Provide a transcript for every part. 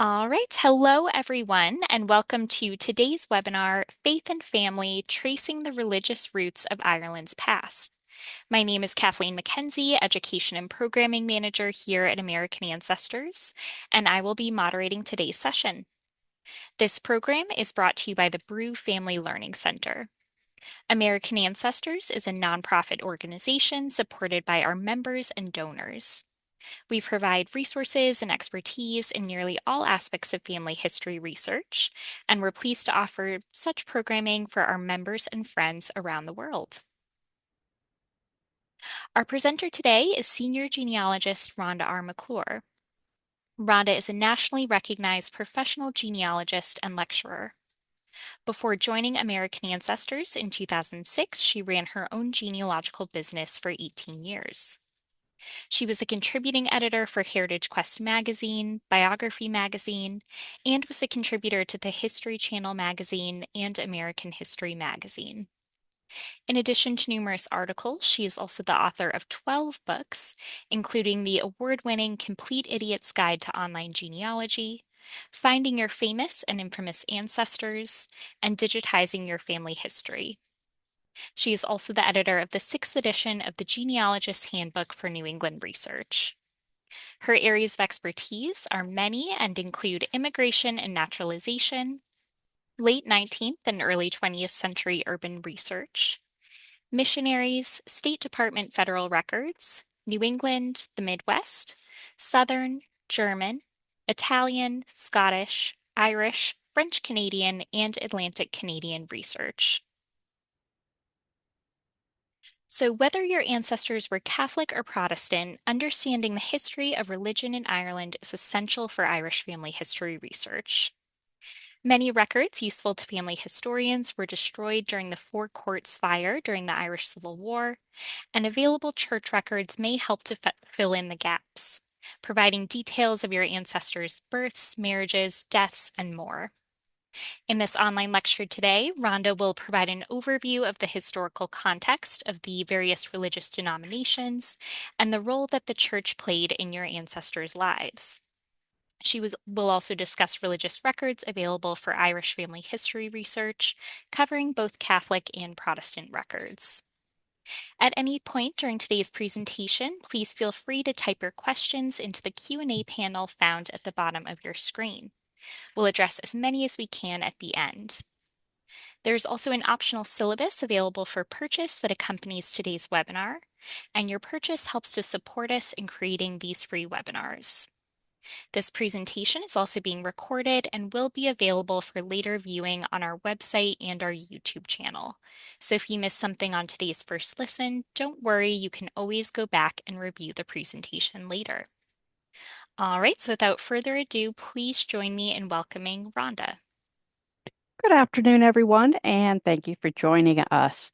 All right. Hello, everyone, and welcome to today's webinar, Faith and Family, Tracing the Religious Roots of Ireland's Past. My name is Kathleen McKenzie, Education and Programming Manager here at American Ancestors, and I will be moderating today's session. This program is brought to you by the Brew Family Learning Center. American Ancestors is a nonprofit organization supported by our members and donors. We provide resources and expertise in nearly all aspects of family history research, and we're pleased to offer such programming for our members and friends around the world. Our presenter today is Senior Genealogist Rhonda R. McClure. Rhonda is a nationally recognized professional genealogist and lecturer. Before joining American Ancestors in 2006, she ran her own genealogical business for 18 years. She was a contributing editor for Heritage Quest magazine, Biography magazine, and was a contributor to the History Channel magazine and American History magazine. In addition to numerous articles, she is also the author of 12 books, including the award-winning Complete Idiot's Guide to Online Genealogy, Finding Your Famous and Infamous Ancestors, and Digitizing Your Family History. She is also the editor of the 6th edition of the Genealogist's Handbook for New England Research. Her areas of expertise are many and include immigration and naturalization, late 19th and early 20th century urban research, missionaries, State Department federal records, New England, the Midwest, Southern, German, Italian, Scottish, Irish, French Canadian, and Atlantic Canadian research. So, whether your ancestors were Catholic or Protestant, understanding the history of religion in Ireland is essential for Irish family history research. Many records useful to family historians were destroyed during the Four Courts fire during the Irish Civil War, and available church records may help to fill in the gaps, providing details of your ancestors' births, marriages, deaths, and more. In this online lecture today, Rhonda will provide an overview of the historical context of the various religious denominations and the role that the church played in your ancestors' lives. Will also discuss religious records available for Irish family history research, covering both Catholic and Protestant records. At any point during today's presentation, please feel free to type your questions into the Q&A panel found at the bottom of your screen. We'll address as many as we can at the end. There's also an optional syllabus available for purchase that accompanies today's webinar, and your purchase helps to support us in creating these free webinars. This presentation is also being recorded and will be available for later viewing on our website and our YouTube channel. So if you missed something on today's first listen, don't worry, you can always go back and review the presentation later. All right, so without further ado, please join me in welcoming Rhonda. Good afternoon, everyone, and thank you for joining us.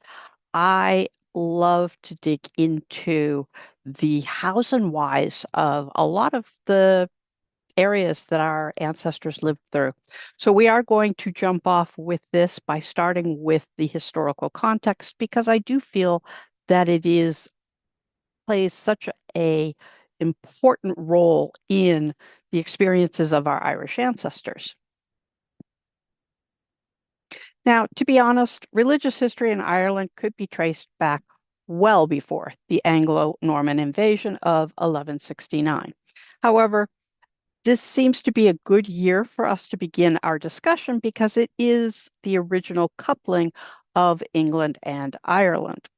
I love to dig into the hows and whys of a lot of the areas that our ancestors lived through. So we are going to jump off with this by starting with the historical context because I do feel that plays such a important role in the experiences of our Irish ancestors. Now, to be honest, religious history in Ireland could be traced back well before the Anglo-Norman invasion of 1169. However, this seems to be a good year for us to begin our discussion because it is the original coupling of England and Ireland.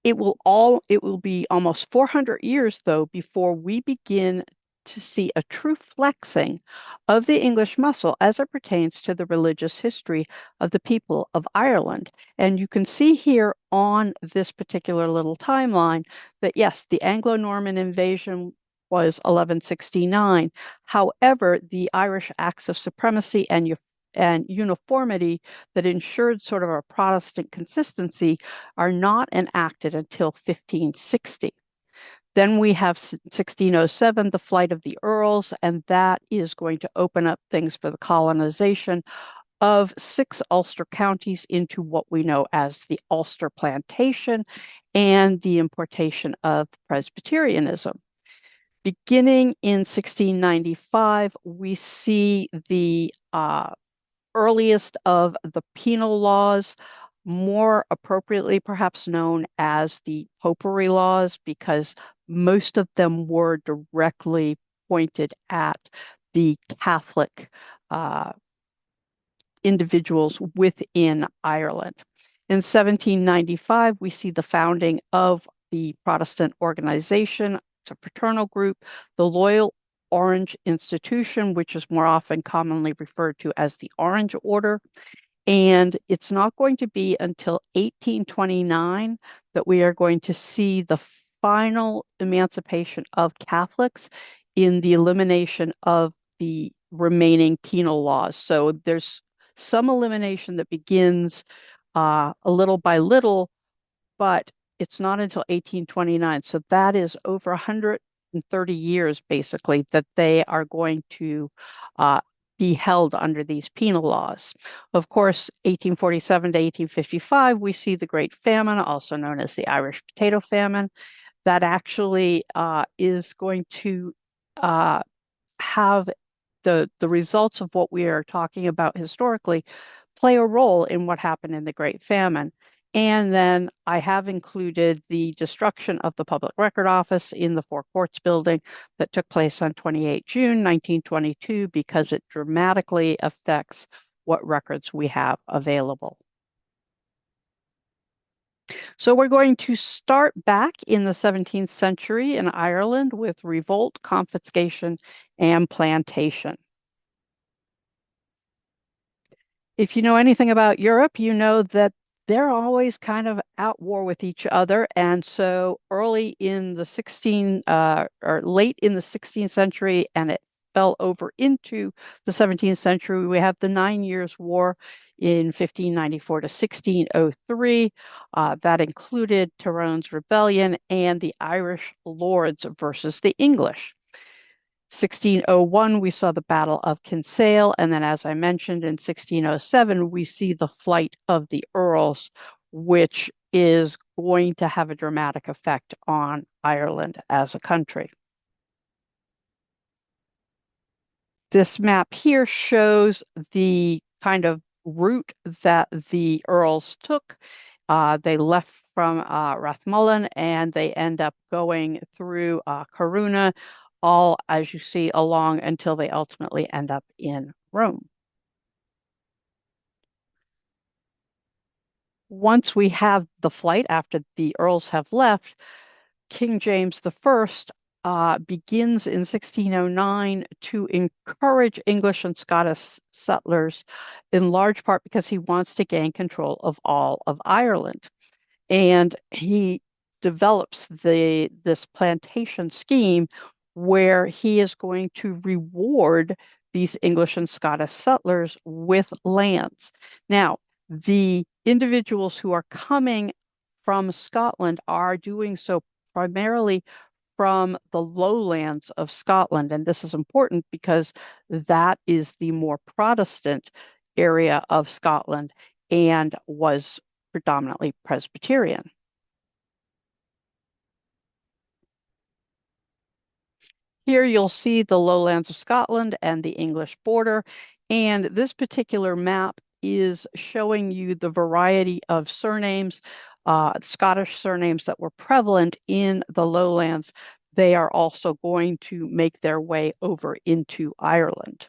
It will be almost 400 years though before we begin to see a true flexing of the English muscle as it pertains to the religious history of the people of Ireland. And you can see here on this particular little timeline that yes, the Anglo-Norman invasion was 1169. However, the Irish Acts of Supremacy and uniformity that ensured sort of a Protestant consistency are not enacted until 1560. Then we have 1607, the flight of the Earls, and that is going to open up things for the colonization of 6 Ulster counties into what we know as the Ulster Plantation and the importation of Presbyterianism. Beginning in 1695, we see the earliest of the penal laws, more appropriately perhaps known as the popery laws, because most of them were directly pointed at the Catholic individuals within Ireland. In 1795, we see the founding of the Protestant organization. It's a fraternal group, the Loyal Orange Institution, which is more often commonly referred to as the Orange Order. And it's not going to be until 1829 that we are going to see the final emancipation of Catholics in the elimination of the remaining penal laws. So there's some elimination that begins a little by little, but it's not until 1829. So that is over 130 years, basically, that they are going to be held under these penal laws. Of course, 1847 to 1855, we see the Great Famine, also known as the Irish Potato Famine, that actually is going to have the results of what we are talking about historically play a role in what happened in the Great Famine. And then I have included the destruction of the Public Record Office in the Four Courts building that took place on 28 June 1922 because it dramatically affects what records we have available. So we're going to start back in the 17th century in Ireland with revolt, confiscation, and plantation. If you know anything about Europe, you know that they're always kind of at war with each other. And so early in the or late in the 16th century, and it fell over into the 17th century, we have the 9 Years' War in 1594 to 1603. That included Tyrone's Rebellion and the Irish lords versus the English. 1601, we saw the Battle of Kinsale. And then, as I mentioned, in 1607, we see the flight of the Earls, which is going to have a dramatic effect on Ireland as a country. This map here shows the kind of route that the Earls took. They left from Rathmullen and they end up going through Corunna, all as you see along until they ultimately end up in Rome. Once we have the flight after the Earls have left, King James I begins in 1609 to encourage English and Scottish settlers, in large part because he wants to gain control of all of Ireland. And he develops this plantation scheme where he is going to reward these English and Scottish settlers with lands. Now, the individuals who are coming from Scotland are doing so primarily from the lowlands of Scotland. And this is important because that is the more Protestant area of Scotland and was predominantly Presbyterian. Here you'll see the lowlands of Scotland and the English border. And this particular map is showing you the variety of surnames, Scottish surnames that were prevalent in the lowlands. They are also going to make their way over into Ireland.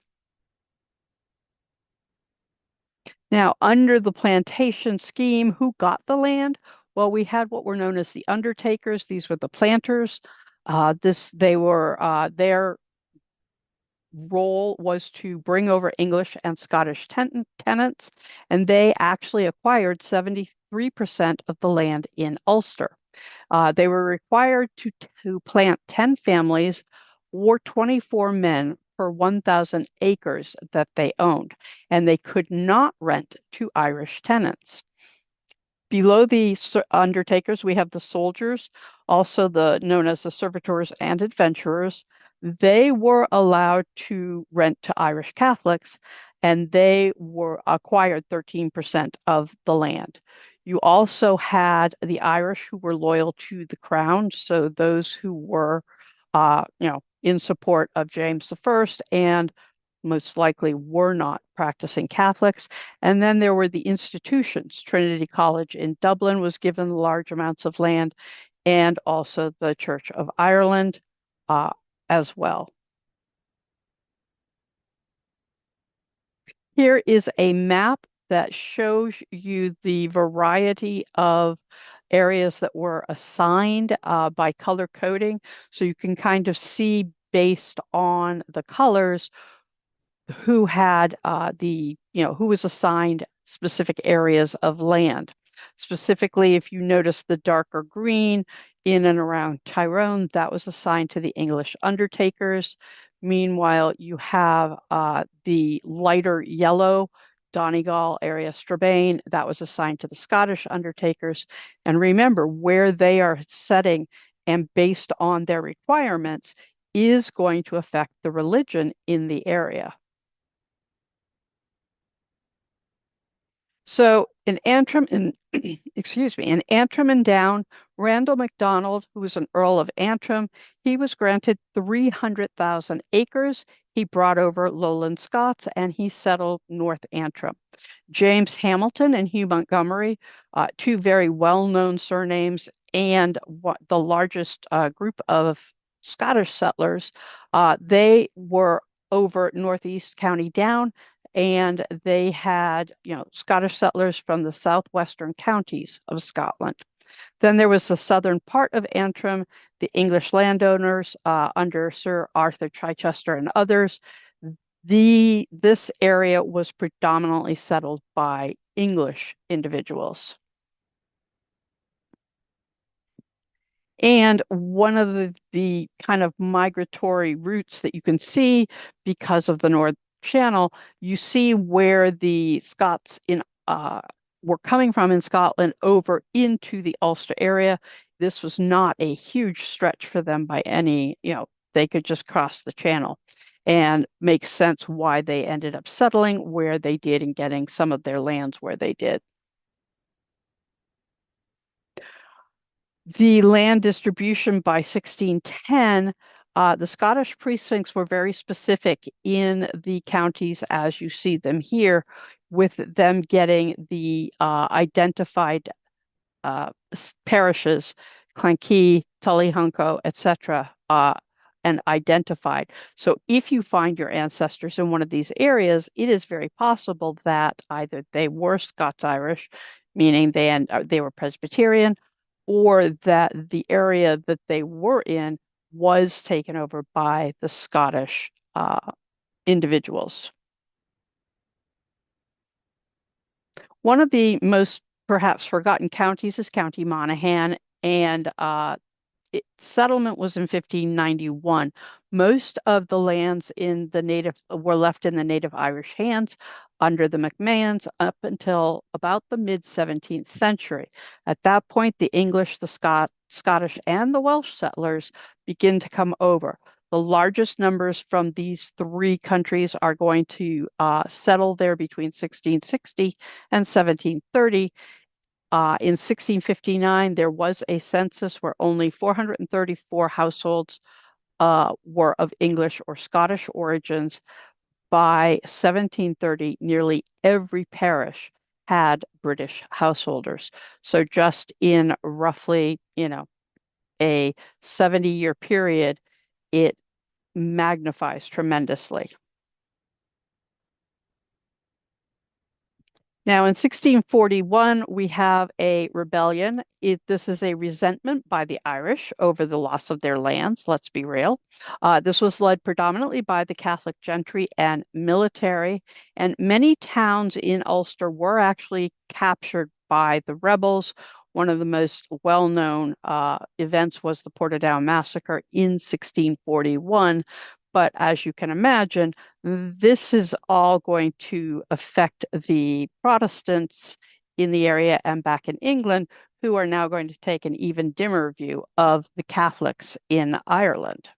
Now, under the plantation scheme, who got the land? Well, we had what were known as the undertakers. These were the planters. Their role was to bring over English and Scottish tenants, and they actually acquired 73% of the land in Ulster. They were required to plant 10 families or 24 men per 1,000 acres that they owned, and they could not rent to Irish tenants. Below the undertakers, we have the soldiers, also known as the servitors and adventurers. They were allowed to rent to Irish Catholics, and they were acquired 13% of the land. You also had the Irish who were loyal to the crown, so those who were, in support of James I and most likely were not practicing Catholics. And then there were the institutions. Trinity College in Dublin was given large amounts of land, and also the Church of Ireland uh, as well. Here is a map that shows you the variety of areas that were assigned by color coding. So you can kind of see based on the colors who had who was assigned specific areas of land. Specifically, if you notice the darker green in and around Tyrone, that was assigned to the English undertakers. Meanwhile, you have the lighter yellow Donegal area Strabane, that was assigned to the Scottish undertakers. And remember, where they are setting and based on their requirements is going to affect the religion in the area. So in Antrim, in Antrim and Down, Randall MacDonald, who was an Earl of Antrim, he was granted 300,000 acres. He brought over lowland Scots and he settled North Antrim. James Hamilton and Hugh Montgomery, two very well-known surnames, and the largest group of Scottish settlers. They were over Northeast County Down, and they had, Scottish settlers from the southwestern counties of Scotland. Then there was the southern part of Antrim, the English landowners under Sir Arthur Chichester and others. This area was predominantly settled by English individuals. And one of the kind of migratory routes that you can see because of the North Channel, you see where the Scots were coming from in Scotland over into the Ulster area. This was not a huge stretch for them by any, they could just cross the channel, and makes sense why they ended up settling where they did and getting some of their lands where they did. The land distribution by 1610, the Scottish precincts were very specific in the counties as you see them here, with them getting the identified parishes, Clanky, Tullyhunco, etc., and identified. So if you find your ancestors in one of these areas, it is very possible that either they were Scots-Irish, meaning they were Presbyterian, or that the area that they were in was taken over by the Scottish individuals. One of the most perhaps forgotten counties is County Monaghan, and settlement was in 1591. Most of the lands in the native were left in the native Irish hands under the MacMahons up until about the mid 17th century. At that point, the English, the Scottish, and the Welsh settlers begin to come over. The largest numbers from these three countries are going to settle there between 1660 and 1730. In 1659, there was a census where only 434 households were of English or Scottish origins. By 1730, nearly every parish had British householders. So just in roughly, a 70-year period, it magnifies tremendously. Now, in 1641, we have a rebellion. This is a resentment by the Irish over the loss of their lands, let's be real. This was led predominantly by the Catholic gentry and military, and many towns in Ulster were actually captured by the rebels. One of the most well-known events was the Portadown Massacre in 1641. But as you can imagine, this is all going to affect the Protestants in the area and back in England, who are now going to take an even dimmer view of the Catholics in Ireland.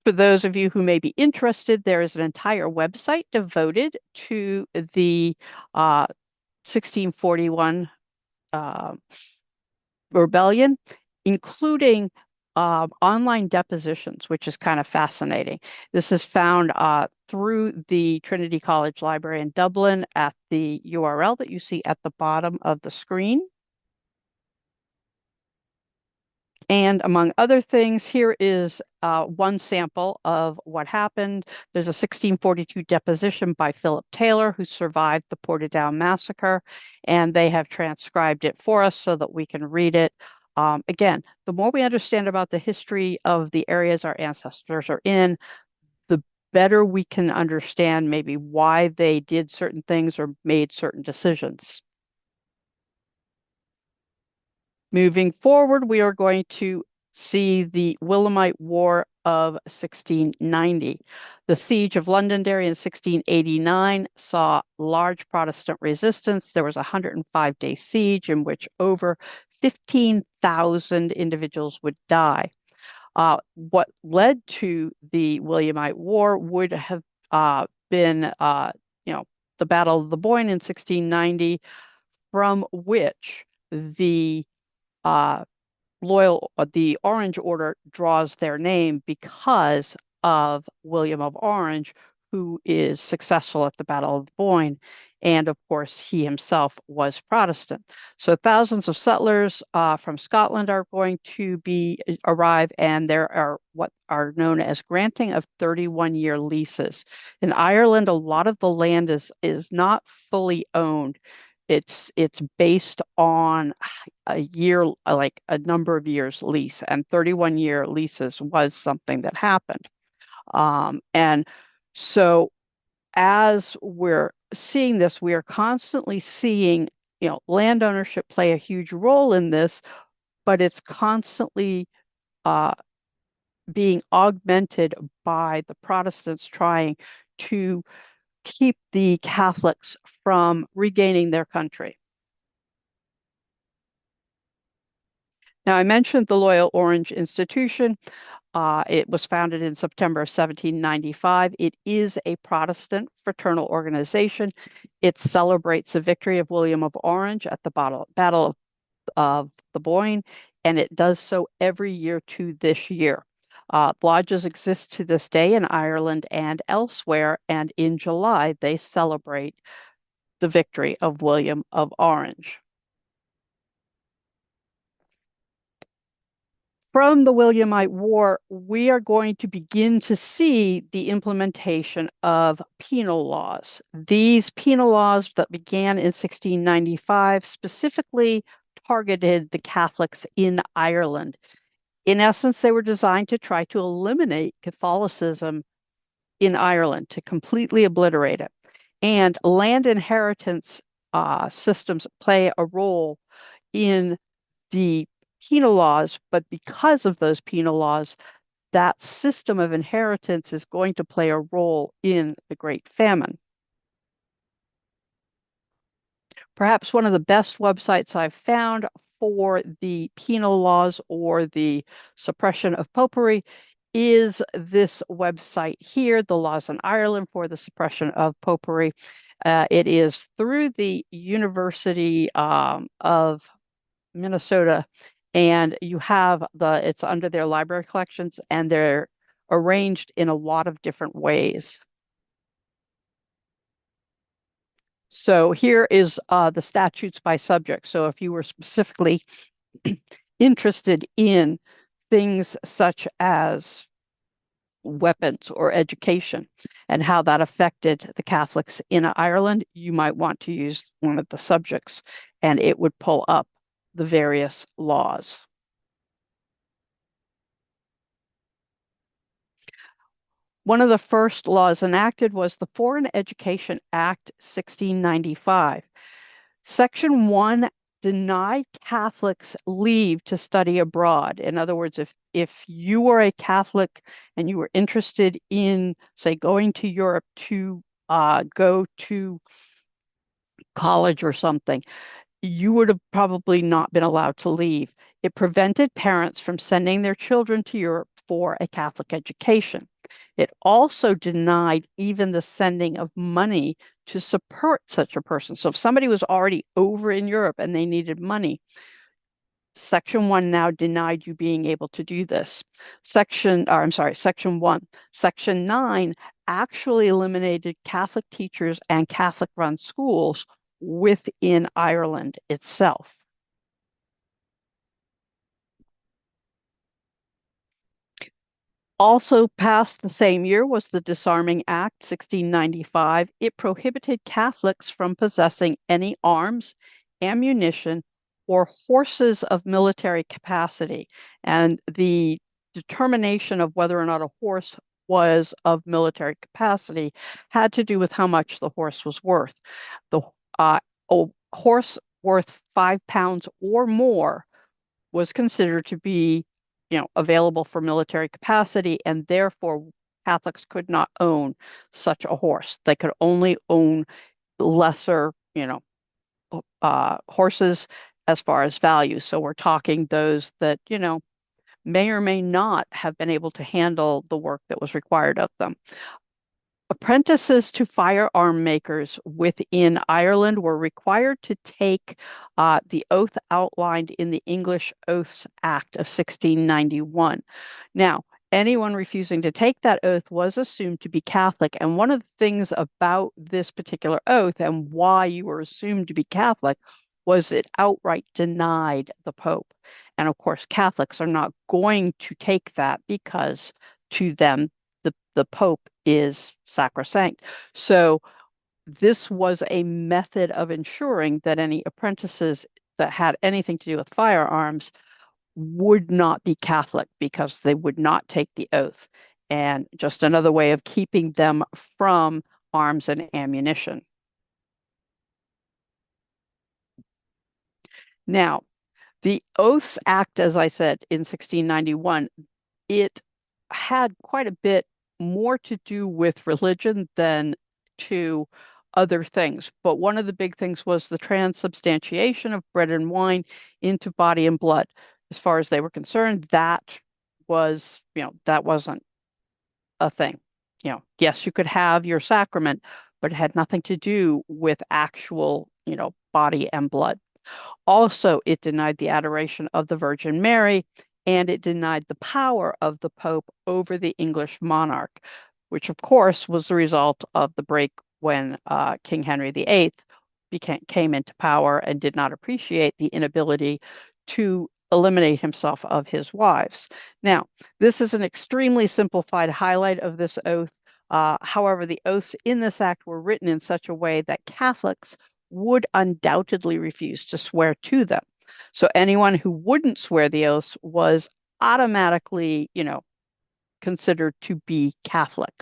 For those of you who may be interested, there is an entire website devoted to the 1641 rebellion. including online depositions, which is kind of fascinating. This is found through the Trinity College Library in Dublin at the URL that you see at the bottom of the screen. And among other things, here is one sample of what happened. There's a 1642 deposition by Philip Taylor, who survived the Portadown massacre, and they have transcribed it for us so that we can read it. Again, the more we understand about the history of the areas our ancestors are in, the better we can understand maybe why they did certain things or made certain decisions. Moving forward, we are going to see the Williamite War of 1690. The Siege of Londonderry in 1689 saw large Protestant resistance. There was a 105-day siege in which over 15,000 individuals would die. What led to the Williamite War would have been, the Battle of the Boyne in 1690, from which the uh, the Orange Order draws their name because of William of Orange, who is successful at the Battle of the Boyne. And of course, he himself was Protestant. So thousands of settlers from Scotland are going to arrive, and there are what are known as granting of 31-year leases. In Ireland, a lot of the land is not fully owned. It's based on a year, like a number of years lease, and 31-year leases was something that happened. And so as we're seeing this, we are constantly seeing, land ownership play a huge role in this, but it's constantly uh, being augmented by the Protestants trying to keep the Catholics from regaining their country. Now, I mentioned the Loyal Orange Institution. It was founded in September of 1795. It is a Protestant fraternal organization. It celebrates the victory of William of Orange at the Battle of the Boyne, and it does so every year to this year. Lodges exist to this day in Ireland and elsewhere, and in July they celebrate the victory of William of Orange. From the Williamite War, we are going to begin to see the implementation of penal laws. These penal laws that began in 1695 specifically targeted the Catholics in Ireland. In essence, they were designed to try to eliminate Catholicism in Ireland, to completely obliterate it. And land inheritance systems play a role in the penal laws, but because of those penal laws, that system of inheritance is going to play a role in the Great Famine. Perhaps one of the best websites I've found for the penal laws or the suppression of popery is this website here, the Laws in Ireland for the Suppression of Popery. It is through the University of Minnesota, and you have it's under their library collections, and they're arranged in a lot of different ways. So here is the statutes by subject. So if you were specifically interested in things such as weapons or education and how that affected the Catholics in Ireland, you might want to use one of the subjects, and it would pull up the various laws. One of the first laws enacted was the Foreign Education Act 1695. Section 1 denied Catholics leave to study abroad. In other words, if you were a Catholic and you were interested in, say, going to Europe to go to college or something, you would have probably not been allowed to leave. It prevented parents from sending their children to Europe for a Catholic education. It also denied even the sending of money to support such a person. So if somebody was already over in Europe and they needed money, Section 1 now denied you being able to do this. Section 1. Section 9 actually eliminated Catholic teachers and Catholic-run schools within Ireland itself. Also passed the same year was the Disarming Act, 1695. It prohibited Catholics from possessing any arms, ammunition, or horses of military capacity. And the determination of whether or not a horse was of military capacity had to do with how much the horse was worth. The a horse worth £5 or more was considered to be, available for military capacity, and therefore Catholics could not own such a horse. They could only own lesser, horses as far as value. So we're talking those that, may or may not have been able to handle the work that was required of them. Apprentices to firearm makers within Ireland were required to take the oath outlined in the English Oaths Act of 1691. Now, anyone refusing to take that oath was assumed to be Catholic. And one of the things about this particular oath and why you were assumed to be Catholic was it outright denied the Pope. And of course, Catholics are not going to take that because to them, the Pope is sacrosanct. So this was a method of ensuring that any apprentices that had anything to do with firearms would not be Catholic because they would not take the oath. And just another way of keeping them from arms and ammunition. Now, the Oaths Act, as I said, in 1691, it had quite a bit more to do with religion than to other things. But one of the big things was the transubstantiation of bread and wine into body and blood. As far as they were concerned, that was, that wasn't a thing. Yes, you could have your sacrament, but it had nothing to do with actual, body and blood. Also, it denied the adoration of the Virgin Mary, and it denied the power of the Pope over the English monarch, which of course was the result of the break when King Henry VIII came into power and did not appreciate the inability to eliminate himself of his wives. Now, this is an extremely simplified highlight of this oath. However, the oaths in this act were written in such a way that Catholics would undoubtedly refuse to swear to them. So anyone who wouldn't swear the oaths was automatically, considered to be Catholic.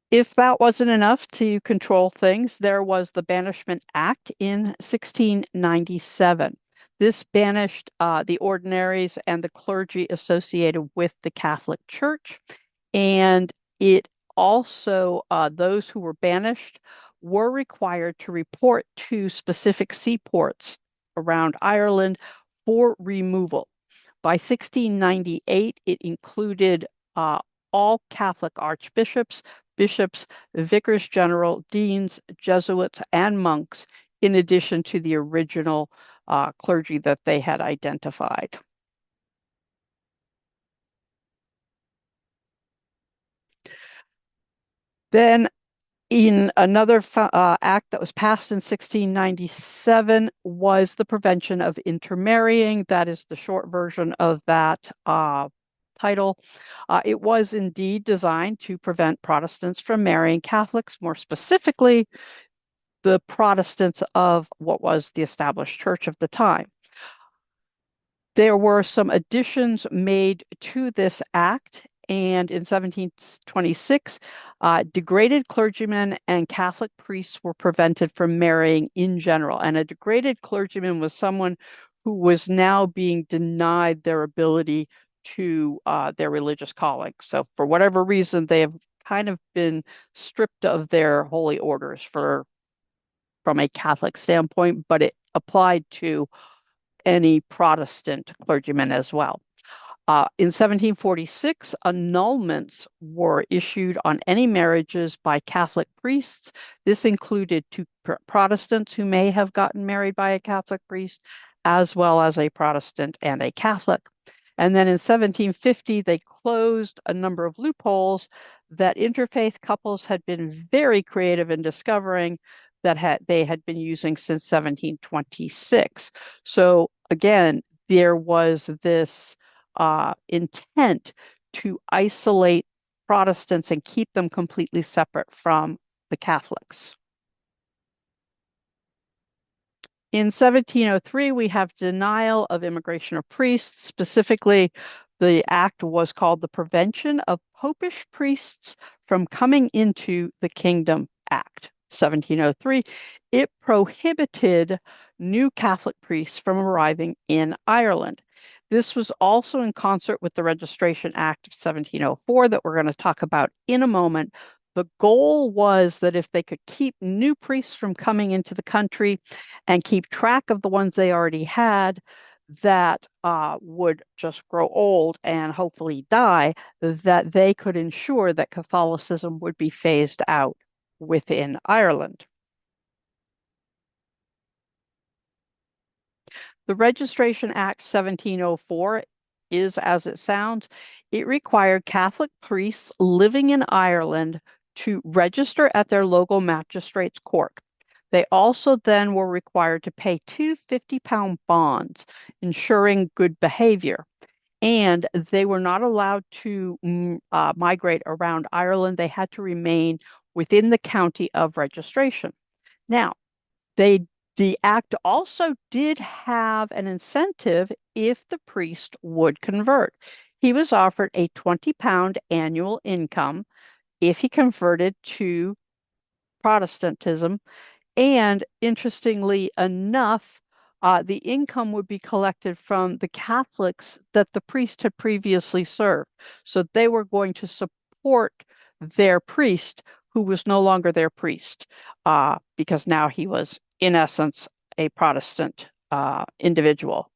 If that wasn't enough to control things, there was the Banishment Act in 1697. This banished the ordinaries and the clergy associated with the Catholic Church, and it also, those who were banished were required to report to specific seaports around Ireland for removal. By 1698, it included all Catholic archbishops, bishops, vicars general, deans, Jesuits, and monks, in addition to the original clergy that they had identified. Then in another act that was passed in 1697 was the Prevention of Intermarrying. That is the short version of that title. It was indeed designed to prevent Protestants from marrying Catholics, more specifically, the Protestants of what was the established church of the time. There were some additions made to this act, and in 1726, degraded clergymen and Catholic priests were prevented from marrying in general. And a degraded clergyman was someone who was now being denied their ability to their religious calling. So for whatever reason, they have kind of been stripped of their holy orders from a Catholic standpoint, but it applied to any Protestant clergyman as well. In 1746, annulments were issued on any marriages by Catholic priests. This included two Protestants who may have gotten married by a Catholic priest, as well as a Protestant and a Catholic. And then in 1750, they closed a number of loopholes that interfaith couples had been very creative in discovering that they had been using since 1726. So again, there was this intent to isolate Protestants and keep them completely separate from the Catholics. In 1703, we have denial of immigration of priests. Specifically, the act was called the Prevention of Popish Priests from Coming into the Kingdom Act, 1703. It prohibited new Catholic priests from arriving in Ireland. This was also in concert with the Registration Act of 1704 that we're going to talk about in a moment. The goal was that if they could keep new priests from coming into the country and keep track of the ones they already had that would just grow old and hopefully die, that they could ensure that Catholicism would be phased out within Ireland. The Registration Act 1704 is as it sounds. It required Catholic priests living in Ireland to register at their local magistrate's court. They also then were required to pay two 50-pound bonds, ensuring good behavior. And they were not allowed to migrate around Ireland. They had to remain within the county of registration. Now, the act also did have an incentive if the priest would convert. He was offered a 20-pound annual income if he converted to Protestantism. And interestingly enough, the income would be collected from the Catholics that the priest had previously served. So they were going to support their priest, who was no longer their priest, because now he was, in essence, a Protestant individual.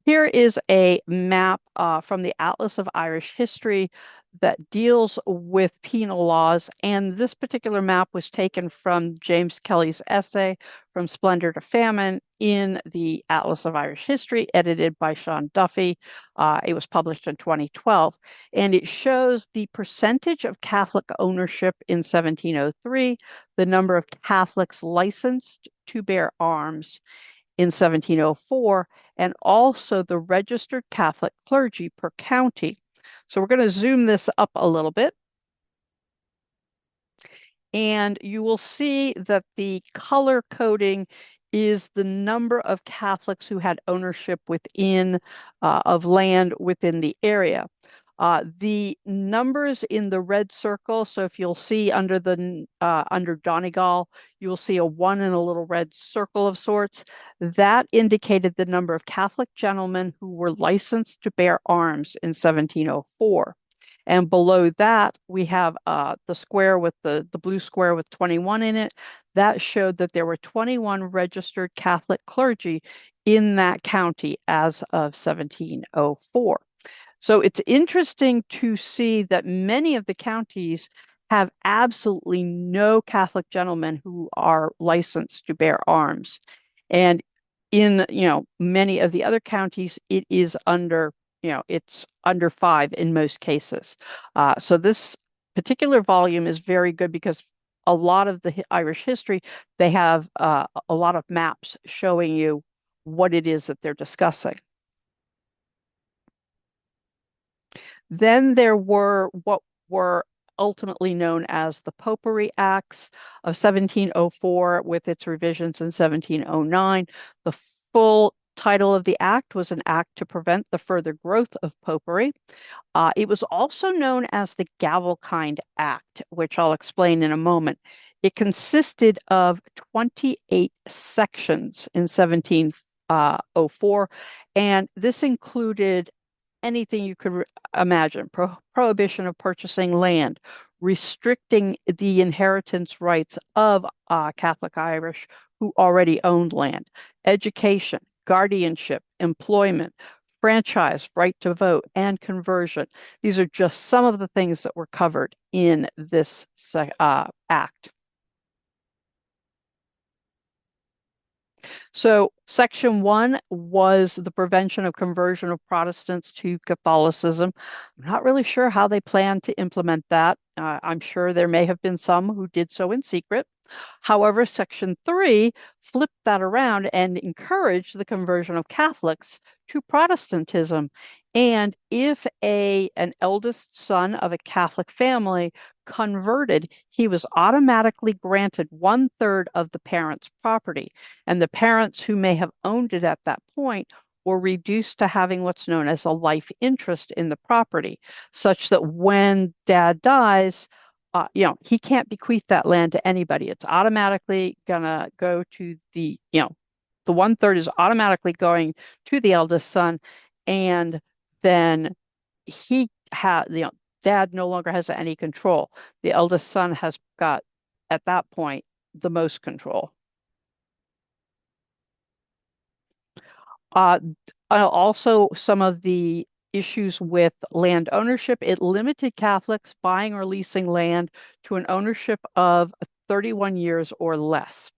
Here is a map from the Atlas of Irish History that deals with penal laws. And this particular map was taken from James Kelly's essay, From Splendor to Famine, in the Atlas of Irish History, edited by Sean Duffy. It was published in 2012. And it shows the percentage of Catholic ownership in 1703, the number of Catholics licensed to bear arms in 1704, and also the registered Catholic clergy per county. So we're going to zoom this up a little bit. And you will see that the color coding is the number of Catholics who had ownership within of land within the area. The numbers in the red circle, so if you'll see under Donegal, you will see a 1 in a little red circle of sorts. That indicated the number of Catholic gentlemen who were licensed to bear arms in 1704. And below that, we have the square with the blue square with 21 in it. That showed that there were 21 registered Catholic clergy in that county as of 1704. So it's interesting to see that many of the counties have absolutely no Catholic gentlemen who are licensed to bear arms. And in, many of the other counties, it is under, it's under 5 in most cases. So this particular volume is very good because a lot of the Irish history, they have a lot of maps showing you what it is that they're discussing. Then there were what were ultimately known as the Popery Acts of 1704 with its revisions in 1709. The full title of the act was an act to prevent the further growth of popery. It was also known as the Gavelkind Act, which I'll explain in a moment. It consisted of 28 sections in 1704, and this included anything you could imagine: prohibition of purchasing land, restricting the inheritance rights of Catholic Irish who already owned land, education, guardianship, employment, franchise, right to vote, and conversion. These are just some of the things that were covered in this act. So, Section 1 was the prevention of conversion of Protestants to Catholicism. I'm not really sure how they plan to implement that. I'm sure there may have been some who did so in secret. However, Section 3 flipped that around and encouraged the conversion of Catholics to Protestantism. And if an eldest son of a Catholic family converted, he was automatically granted 1/3 of the parents' property. And the parents who may have owned it at that point were reduced to having what's known as a life interest in the property, such that when dad dies, he can't bequeath that land to anybody. It's automatically gonna go to the 1/3 is automatically going to the eldest son, and then he had, dad no longer has any control. The eldest son has got, at that point, the most control. Uh, Also, some of the issues with land ownership, it limited Catholics buying or leasing land to an ownership of 31 years or less.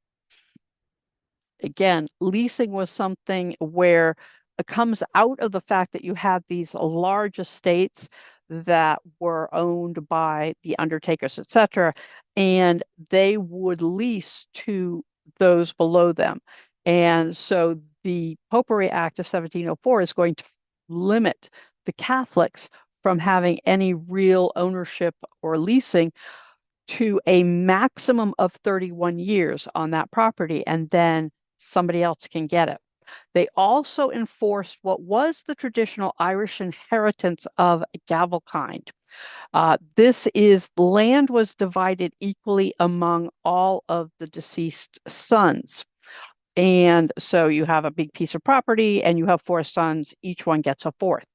Again, leasing was something where it comes out of the fact that you had these large estates that were owned by the undertakers, etc., and they would lease to those below them. And so the Popery Act of 1704 is going to limit the Catholics from having any real ownership or leasing to a maximum of 31 years on that property, and then somebody else can get it. They also enforced what was the traditional Irish inheritance of gavelkind. This is land was divided equally among all of the deceased sons. And so you have a big piece of property and you have four sons, each one gets a fourth.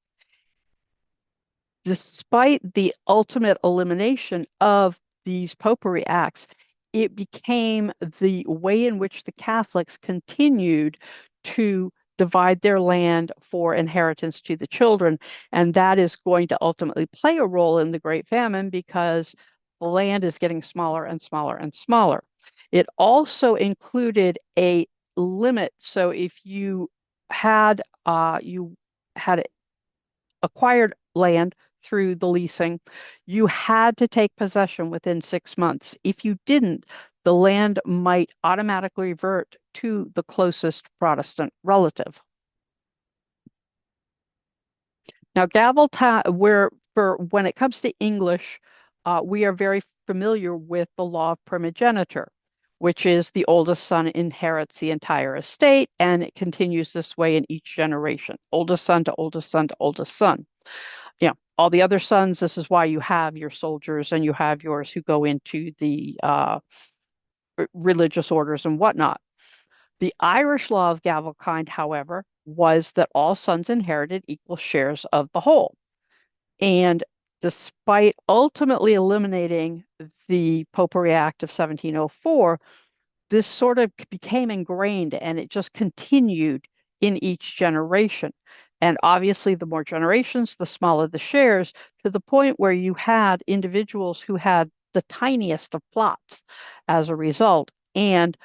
Despite the ultimate elimination of these popery acts, it became the way in which the Catholics continued to divide their land for inheritance to the children. And that is going to ultimately play a role in the Great Famine because the land is getting smaller and smaller and smaller. It also included a limit. So if you had acquired land through the leasing, you had to take possession within 6 months. If you didn't, the land might automatically revert to the closest Protestant relative. Now, when it comes to English, we are very familiar with the law of primogeniture, which is the oldest son inherits the entire estate, and it continues this way in each generation, oldest son to oldest son to oldest son. All the other sons, this is why you have your soldiers and you have yours who go into the religious orders and whatnot. The Irish law of gavelkind, however, was that all sons inherited equal shares of the whole. And despite ultimately eliminating the Popery Act of 1704, this sort of became ingrained and it just continued in each generation. And obviously, the more generations, the smaller the shares, to the point where you had individuals who had the tiniest of plots as a result. And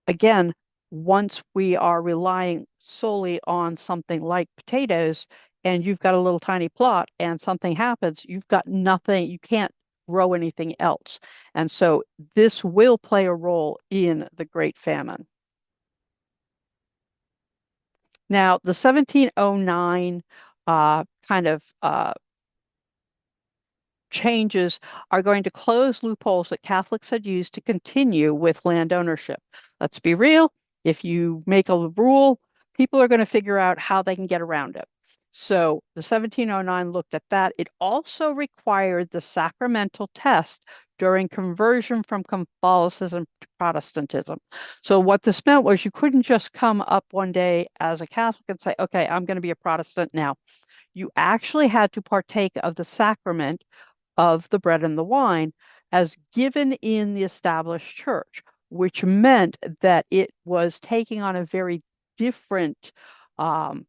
again, once we are relying solely on something like potatoes, and you've got a little tiny plot and something happens, you've got nothing, you can't grow anything else. And so this will play a role in the Great Famine. Now, the 1709 kind of changes are going to close loopholes that Catholics had used to continue with land ownership. Let's be real, if you make a rule, people are going to figure out how they can get around it. So the 1709 looked at that. It also required the sacramental test during conversion from Catholicism to Protestantism. So what this meant was you couldn't just come up one day as a Catholic and say, okay, I'm going to be a Protestant now. You actually had to partake of the sacrament of the bread and the wine as given in the established church, which meant that it was taking on a very different um,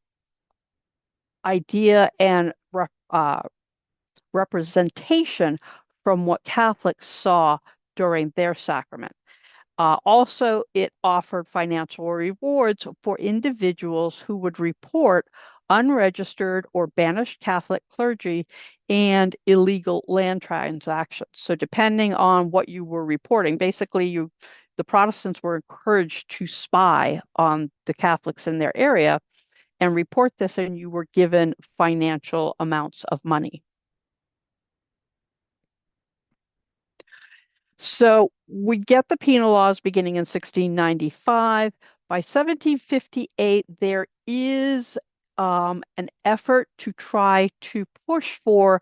idea and representation from what Catholics saw during their sacrament. Also, it offered financial rewards for individuals who would report unregistered or banished Catholic clergy and illegal land transactions. So, depending on what you were reporting, basically, the Protestants were encouraged to spy on the Catholics in their area and report this, and you were given financial amounts of money. So we get the penal laws beginning in 1695. By 1758, there is an effort to try to push for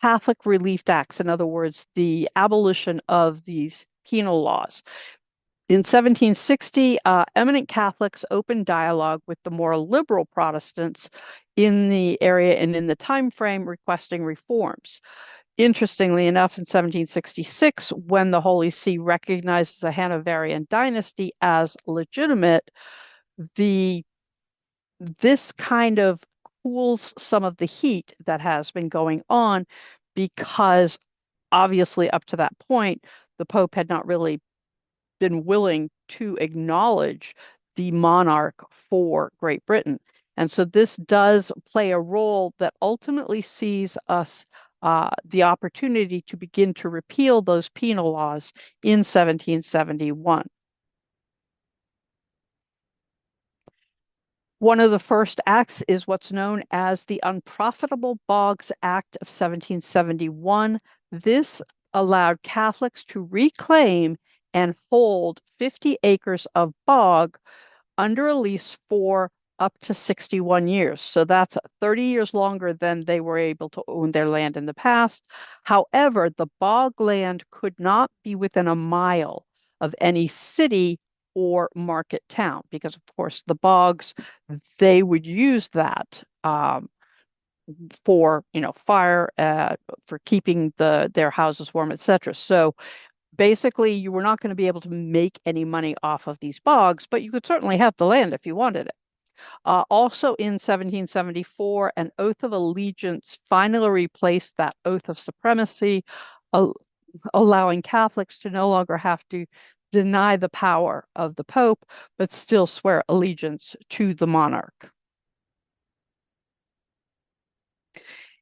Catholic Relief Acts. In other words, the abolition of these penal laws. In 1760, eminent Catholics opened dialogue with the more liberal Protestants in the area and in the time frame requesting reforms. Interestingly enough, in 1766, when the Holy See recognizes the Hanoverian dynasty as legitimate, the this kind of cools some of the heat that has been going on because obviously up to that point, the Pope had not really been willing to acknowledge the monarch for Great Britain. And so this does play a role that ultimately sees us the opportunity to begin to repeal those penal laws in 1771. One of the first acts is what's known as the Unprofitable Bogs Act of 1771. This allowed Catholics to reclaim and hold 50 acres of bog under a lease for up to 61 years. So that's 30 years longer than they were able to own their land in the past. However, the bog land could not be within a mile of any city or market town because, of course, the bogs, they would use that for, fire, for keeping their houses warm, etc. So basically, you were not going to be able to make any money off of these bogs, but you could certainly have the land if you wanted it. Also in 1774, an oath of allegiance finally replaced that oath of supremacy, allowing Catholics to no longer have to deny the power of the Pope, but still swear allegiance to the monarch.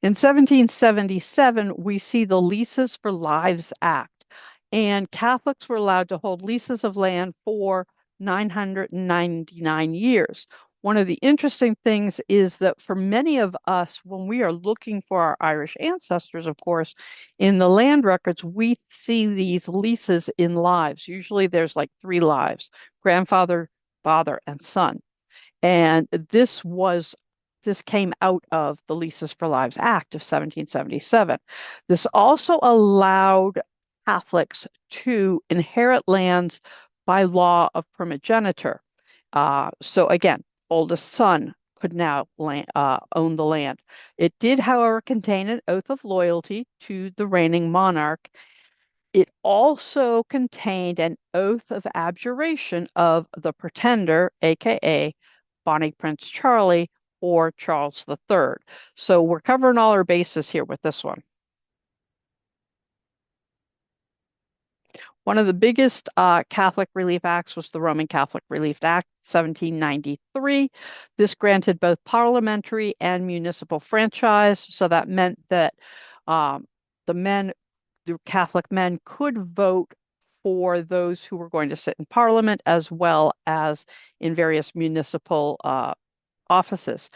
In 1777, we see the Leases for Lives Act, and Catholics were allowed to hold leases of land for 999 years. One of the interesting things is that for many of us, when we are looking for our Irish ancestors, of course, in the land records, we see these leases in lives. Usually there's like 3 lives: grandfather, father, and son. And this came out of the Leases for Lives Act of 1777. This also allowed Catholics to inherit lands by law of primogeniture. So again, oldest son could now own the land. It did, however, contain an oath of loyalty to the reigning monarch. It also contained an oath of abjuration of the pretender, aka Bonnie Prince Charlie or Charles III. So we're covering all our bases here with this one. One of the biggest Catholic Relief Acts was the Roman Catholic Relief Act, 1793. This granted both parliamentary and municipal franchise. So that meant that the Catholic men could vote for those who were going to sit in parliament as well as in various municipal offices.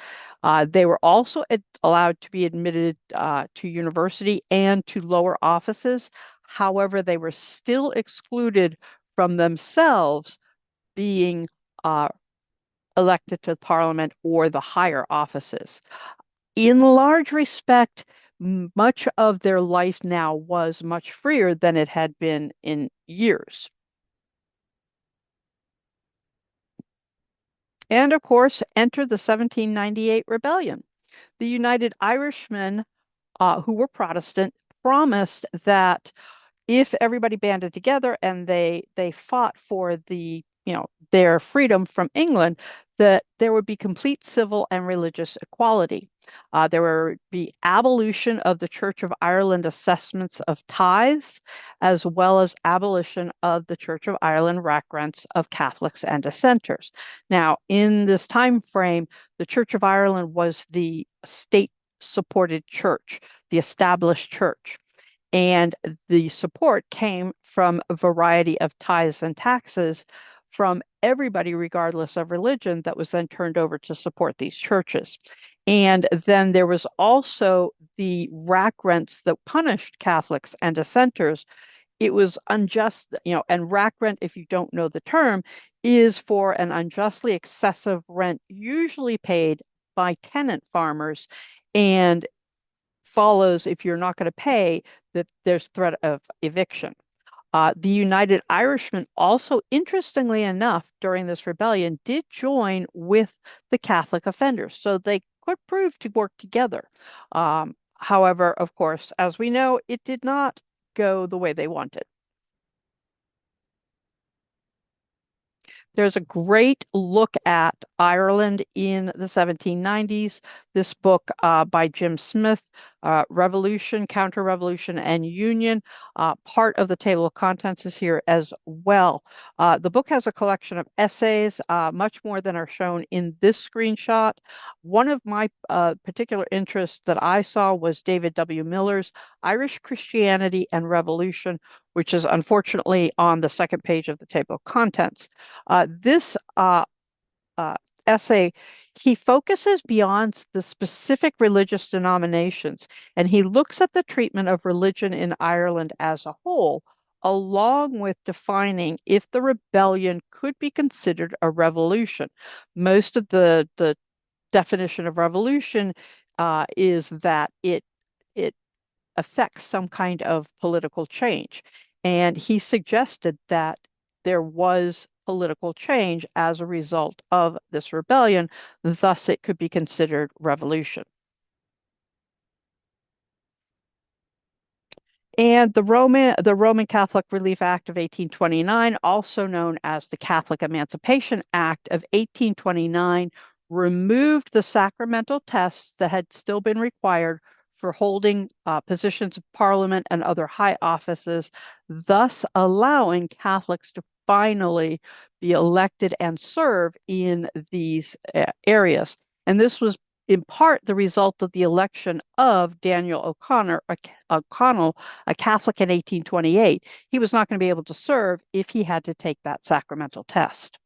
They were also allowed to be admitted to university and to lower offices. However, they were still excluded from themselves being elected to parliament or the higher offices. In large respect, much of their life now was much freer than it had been in years. And of course, enter the 1798 rebellion. The United Irishmen, who were Protestant, promised that if everybody banded together and they fought for the their freedom from England, that there would be complete civil and religious equality. There would be abolition of the Church of Ireland assessments of tithes, as well as abolition of the Church of Ireland rack rents of Catholics and dissenters. Now, in this time frame, the Church of Ireland was the state-supported church, the established church. And the support came from a variety of tithes and taxes from everybody, regardless of religion, that was then turned over to support these churches. And then there was also the rack rents that punished Catholics and dissenters. It was unjust, and rack rent, if you don't know the term, is for an unjustly excessive rent, usually paid by tenant farmers. And follows, if you're not going to pay, that there's threat of eviction. The United Irishmen also, interestingly enough, during this rebellion, did join with the Catholic offenders, so they could prove to work together. However, of course, as we know, it did not go the way they wanted. There's a great look at Ireland in the 1790s. This book by Jim Smith, Revolution, Counter-Revolution, and Union. Part of the table of contents is here as well. The book has a collection of essays, much more than are shown in this screenshot. One of my particular interests that I saw was David W. Miller's Irish Christianity and Revolution, which is unfortunately on the second page of the table of contents. This essay, he focuses beyond the specific religious denominations, and he looks at the treatment of religion in Ireland as a whole, along with defining if the rebellion could be considered a revolution. Most of the definition of revolution is that it affects some kind of political change. And he suggested that there was political change as a result of this rebellion, thus it could be considered revolution. And the Roman Catholic Relief Act of 1829, also known as the Catholic Emancipation Act of 1829, removed the sacramental tests that had still been required for holding positions of parliament and other high offices, thus allowing Catholics to finally be elected and serve in these areas. And this was in part the result of the election of Daniel O'Connell, a Catholic in 1828. He was not going to be able to serve if he had to take that sacramental test.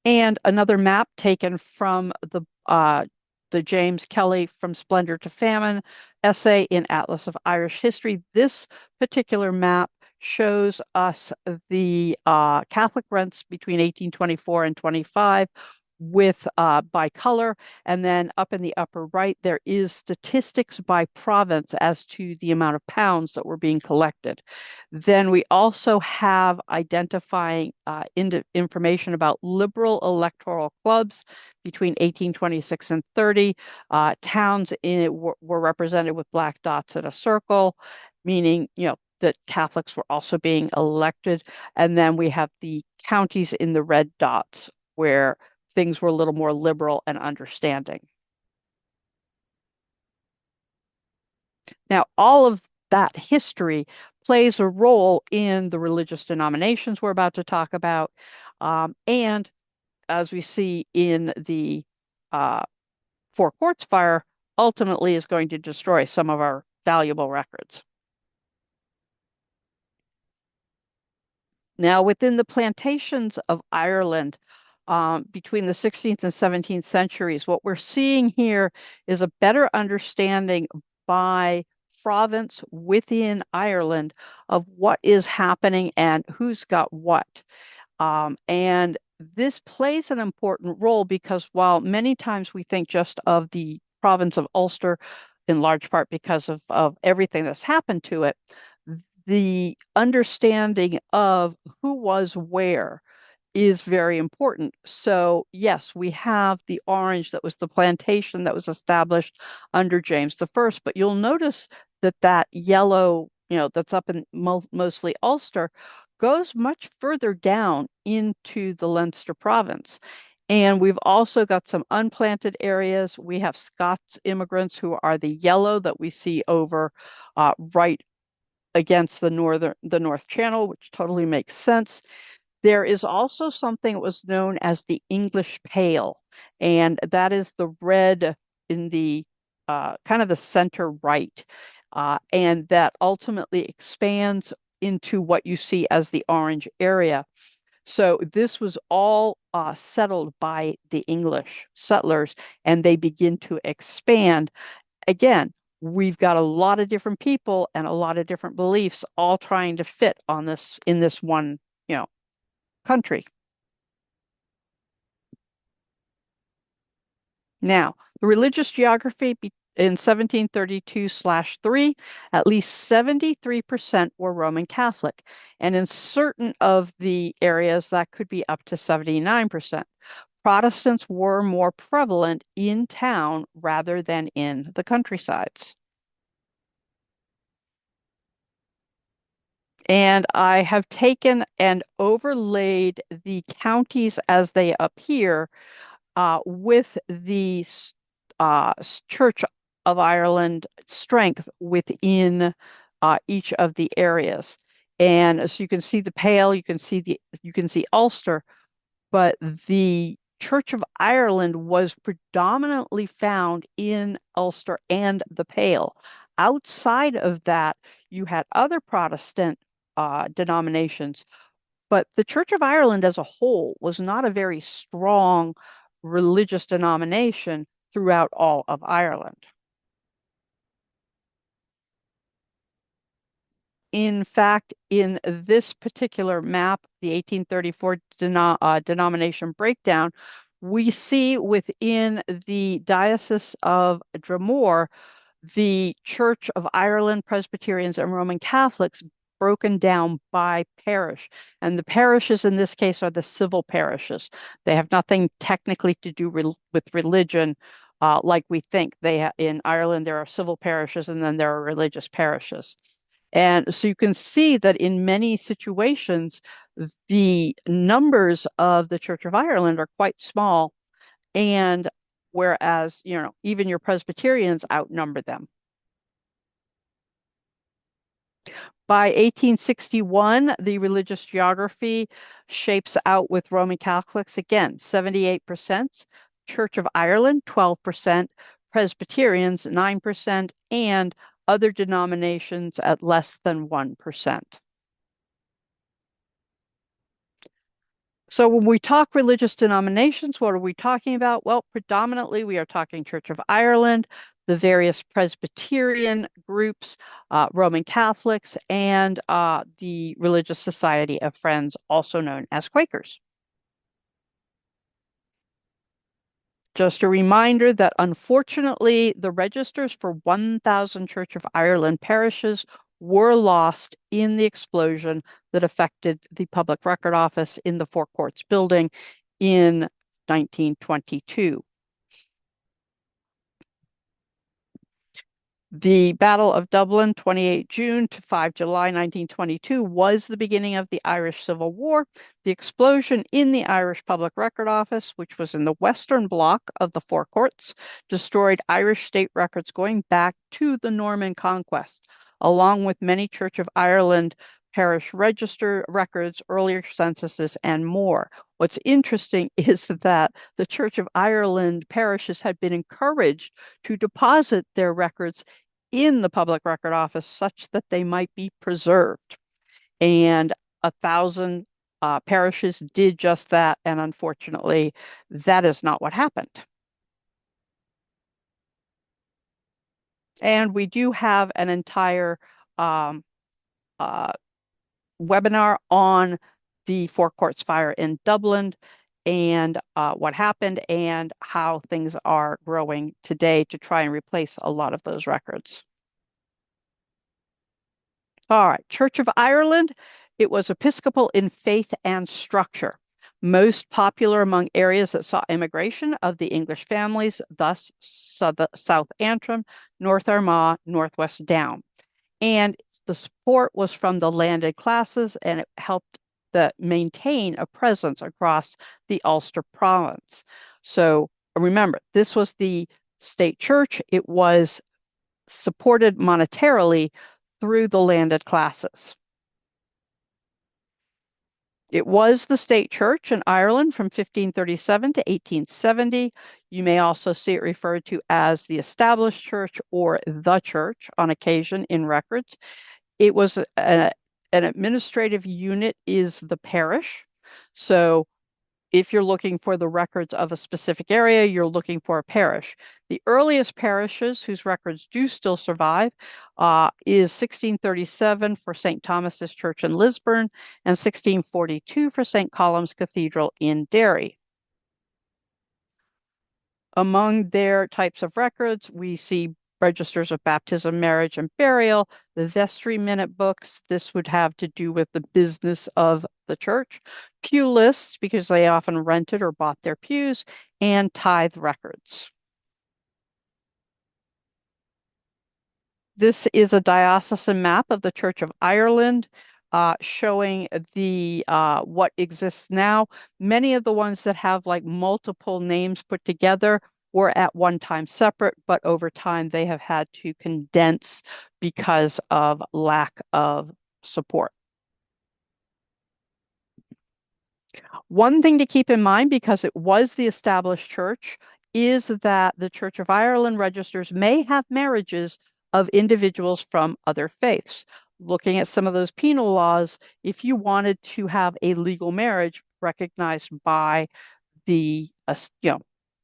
And another map taken from the James Kelly From Splendor to Famine essay in Atlas of Irish History. This particular map shows us the Catholic rents between 1824 and 25 with by color, and then up in the upper right there is statistics by province as to the amount of pounds that were being collected. Then we also have identifying information about liberal electoral clubs between 1826 and 30. Towns in it were represented with black dots in a circle, meaning that Catholics were also being elected. And then we have the counties in the red dots where things were a little more liberal and understanding. Now, all of that history plays a role in the religious denominations we're about to talk about. And as we see in the Four Courts fire, ultimately is going to destroy some of our valuable records. Now, within the plantations of Ireland, between the 16th and 17th centuries, what we're seeing here is a better understanding by province within Ireland of what is happening and who's got what. And this plays an important role because while many times we think just of the province of Ulster, in large part because of everything that's happened to it, the understanding of who was where is very important. So yes, we have the orange that was the plantation that was established under James I, but you'll notice that that yellow that's up in mostly Ulster, goes much further down into the Leinster province. And we've also got some unplanted areas. We have Scots immigrants who are the yellow that we see over right against the North Channel, which totally makes sense. There is also something that was known as the English Pale, and that is the red in the kind of the center right, and that ultimately expands into what you see as the orange area. So this was all settled by the English settlers, and they begin to expand. Again, we've got a lot of different people and a lot of different beliefs all trying to fit on this in this one, country. Now, the religious geography in 1732/3, at least 73% were Roman Catholic, and in certain of the areas that could be up to 79%. Protestants were more prevalent in town rather than in the countrysides. And I have taken and overlaid the counties as they appear with the Church of Ireland strength within each of the areas. And so you can see the Pale, you can see Ulster, but the Church of Ireland was predominantly found in Ulster and the Pale. Outside of that, you had other Protestant denominations, but the Church of Ireland as a whole was not a very strong religious denomination throughout all of Ireland. In fact, in this particular map, the 1834 denomination breakdown, we see within the Diocese of Dromore the Church of Ireland, Presbyterians, and Roman Catholics broken down by parish. And the parishes in this case are the civil parishes. They have nothing technically to do with religion like we think. In Ireland, there are civil parishes and then there are religious parishes. And so you can see that in many situations, the numbers of the Church of Ireland are quite small. And whereas, even your Presbyterians outnumber them. By 1861, the religious geography shapes out with Roman Catholics again, 78%, Church of Ireland, 12%, Presbyterians, 9%, and other denominations at less than 1%. So when we talk religious denominations, what are we talking about? Well, predominantly we are talking Church of Ireland, the various Presbyterian groups, Roman Catholics, and the Religious Society of Friends, also known as Quakers. Just a reminder that unfortunately, the registers for 1,000 Church of Ireland parishes were lost in the explosion that affected the Public Record Office in the Four Courts building in 1922. The Battle of Dublin, 28 June to 5 July 1922, was the beginning of the Irish Civil War. The explosion in the Irish Public Record Office, which was in the western block of the Four Courts, destroyed Irish state records going back to the Norman conquest, along with many Church of Ireland parish register records, earlier censuses, and more. What's interesting is that the Church of Ireland parishes had been encouraged to deposit their records in the Public Record Office such that they might be preserved. And 1,000 parishes did just that. And unfortunately, that is not what happened. And we do have an entire um, uh, webinar on the Four Courts fire in Dublin and what happened and how things are growing today to try and replace a lot of those records. All right, Church of Ireland, it was Episcopal in faith and structure. Most popular among areas that saw immigration of the English families, thus South Antrim, North Armagh, Northwest Down. And The support was from the landed classes, and it helped maintain a presence across the Ulster province. So remember, this was the state church. It was supported monetarily through the landed classes. It was the state church in Ireland from 1537 to 1870. You may also see it referred to as the established church or the church on occasion in records. It was an administrative unit is the parish. So if you're looking for the records of a specific area, you're looking for a parish. The earliest parishes whose records do still survive is 1637 for St. Thomas's Church in Lisburn and 1642 for St. Colum's Cathedral in Derry. Among their types of records, we see registers of baptism, marriage, and burial, the vestry minute books. This would have to do with the business of the church, pew lists, because they often rented or bought their pews, and tithe records. This is a diocesan map of the Church of Ireland, showing the what exists now. Many of the ones that have like multiple names put together were at one time separate, but over time they have had to condense because of lack of support. One thing to keep in mind, because it was the established church, is that the Church of Ireland registers may have marriages of individuals from other faiths. Looking at some of those penal laws, if you wanted to have a legal marriage recognized by the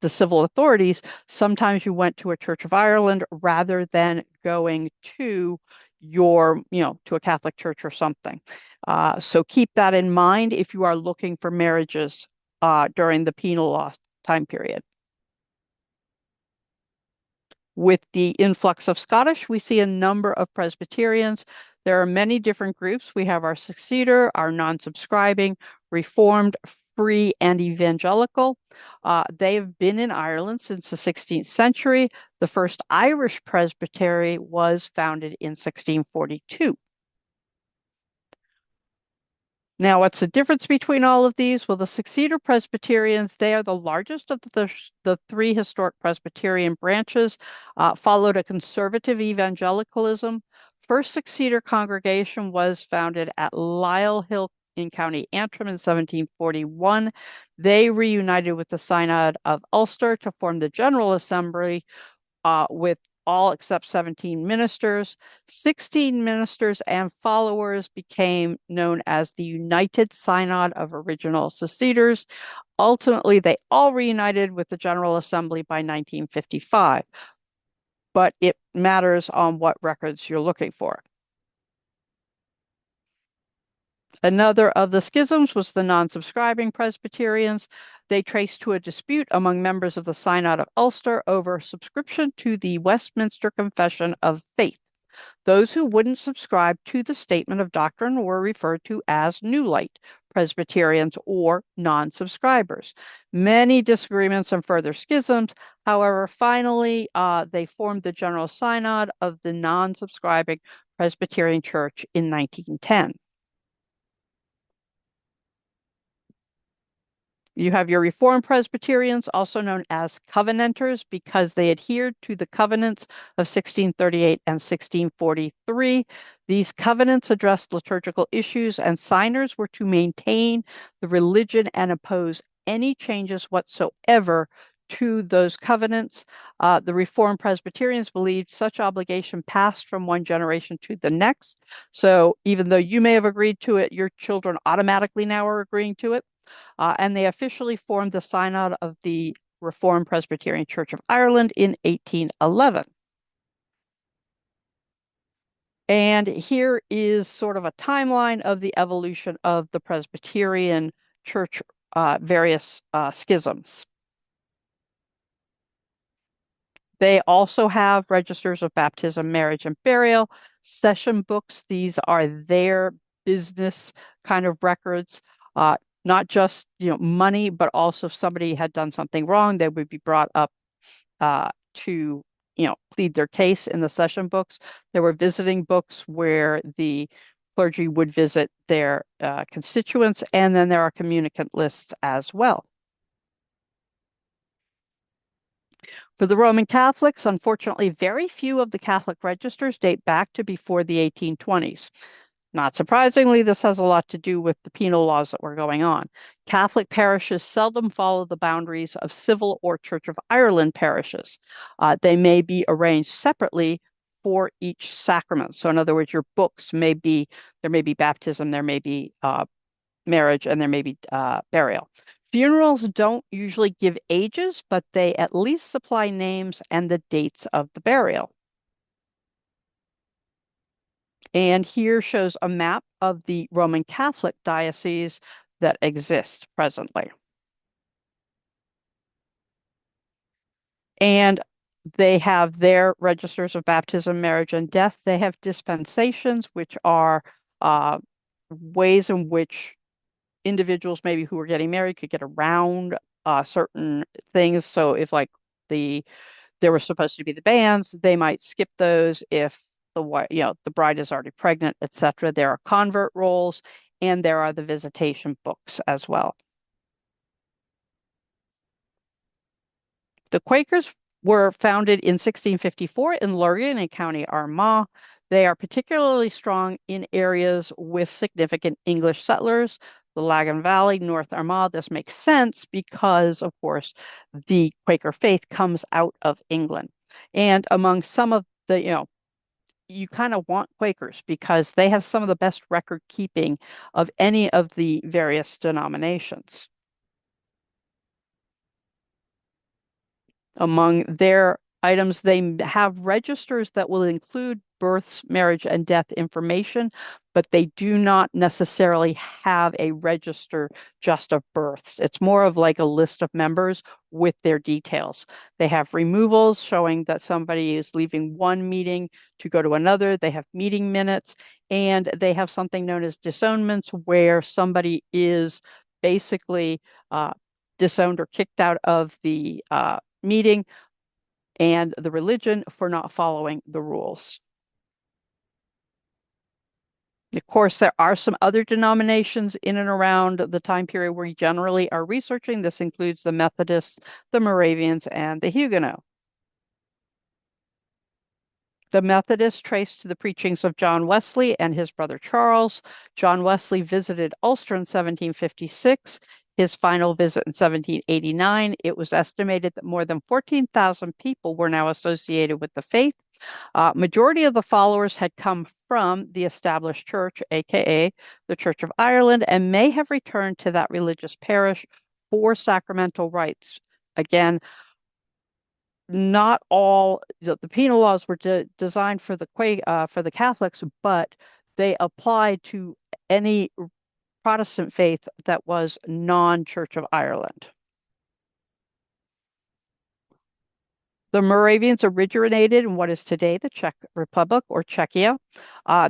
the civil authorities, sometimes you went to a Church of Ireland rather than going to to a Catholic church or something. So keep that in mind if you are looking for marriages during the penal law time period. With the influx of Scottish, we see a number of Presbyterians. There are many different groups. We have our Successor, our non-subscribing, Reformed, Free, and Evangelical. They have been in Ireland since the 16th century. The first Irish presbytery was founded in 1642. Now, what's the difference between all of these? Well, the Successor Presbyterians, they are the largest of the three historic Presbyterian branches, followed a conservative evangelicalism. First Successor congregation was founded at Lisle Hill in County Antrim in 1741. They reunited with the Synod of Ulster to form the General Assembly with all except 17 ministers. 16 ministers and followers became known as the United Synod of Original Seceders. Ultimately, they all reunited with the General Assembly by 1955, but it matters on what records you're looking for. Another of the schisms was the non-subscribing Presbyterians. They traced to a dispute among members of the Synod of Ulster over subscription to the Westminster Confession of Faith. Those who wouldn't subscribe to the statement of doctrine were referred to as New Light Presbyterians or non-subscribers. Many disagreements and further schisms. However, finally, they formed the General Synod of the non-subscribing Presbyterian Church in 1910. You have your Reformed Presbyterians, also known as Covenanters, because they adhered to the covenants of 1638 and 1643. These covenants addressed liturgical issues, and signers were to maintain the religion and oppose any changes whatsoever to those covenants. The Reformed Presbyterians believed such obligation passed from one generation to the next. So even though you may have agreed to it, your children automatically now are agreeing to it. And they officially formed the Synod of the Reformed Presbyterian Church of Ireland in 1811. And here is sort of a timeline of the evolution of the Presbyterian Church, various schisms. They also have registers of baptism, marriage, and burial, session books. These are their business kind of records. Not just money, but also if somebody had done something wrong, they would be brought up to plead their case in the session books. There were visiting books where the clergy would visit their constituents, and then there are communicant lists as well. For the Roman Catholics, unfortunately, very few of the Catholic registers date back to before the 1820s. Not surprisingly, this has a lot to do with the penal laws that were going on. Catholic parishes seldom follow the boundaries of civil or Church of Ireland parishes. They may be arranged separately for each sacrament. So, in other words, your books there may be baptism, there may be marriage, and there may be burial. Funerals don't usually give ages, but they at least supply names and the dates of the burial. And here shows a map of the Roman Catholic diocese that exist presently. And they have their registers of baptism, marriage, and death. They have dispensations, which are ways in which individuals maybe who are getting married could get around certain things. So if like there were supposed to be the bands, they might skip those if the bride is already pregnant, etc. There are convert rolls, and there are the visitation books as well. The Quakers were founded in 1654 in Lurgan in County Armagh. They are particularly strong in areas with significant English settlers, the Lagan Valley, North Armagh. This makes sense because, of course, the Quaker faith comes out of England. And among some of you kind of want Quakers because they have some of the best record keeping of any of the various denominations. Among their items, they have registers that will include births, marriage, and death information, but they do not necessarily have a register just of births. It's more of like a list of members with their details. They have removals showing that somebody is leaving one meeting to go to another. They have meeting minutes, and they have something known as disownments, where somebody is basically disowned or kicked out of the meeting and the religion for not following the rules. Of course, there are some other denominations in and around the time period we generally are researching. This includes the Methodists, the Moravians, and the Huguenots. The Methodists trace to the preachings of John Wesley and his brother Charles. John Wesley visited Ulster in 1756. His final visit in 1789, it was estimated that more than 14,000 people were now associated with the faith. Majority of the followers had come from the established church, aka the Church of Ireland, and may have returned to that religious parish for sacramental rites. Again, not all the penal laws were designed for the Catholics, but they applied to any Protestant faith that was non-Church of Ireland. The Moravians originated in what is today the Czech Republic or Czechia.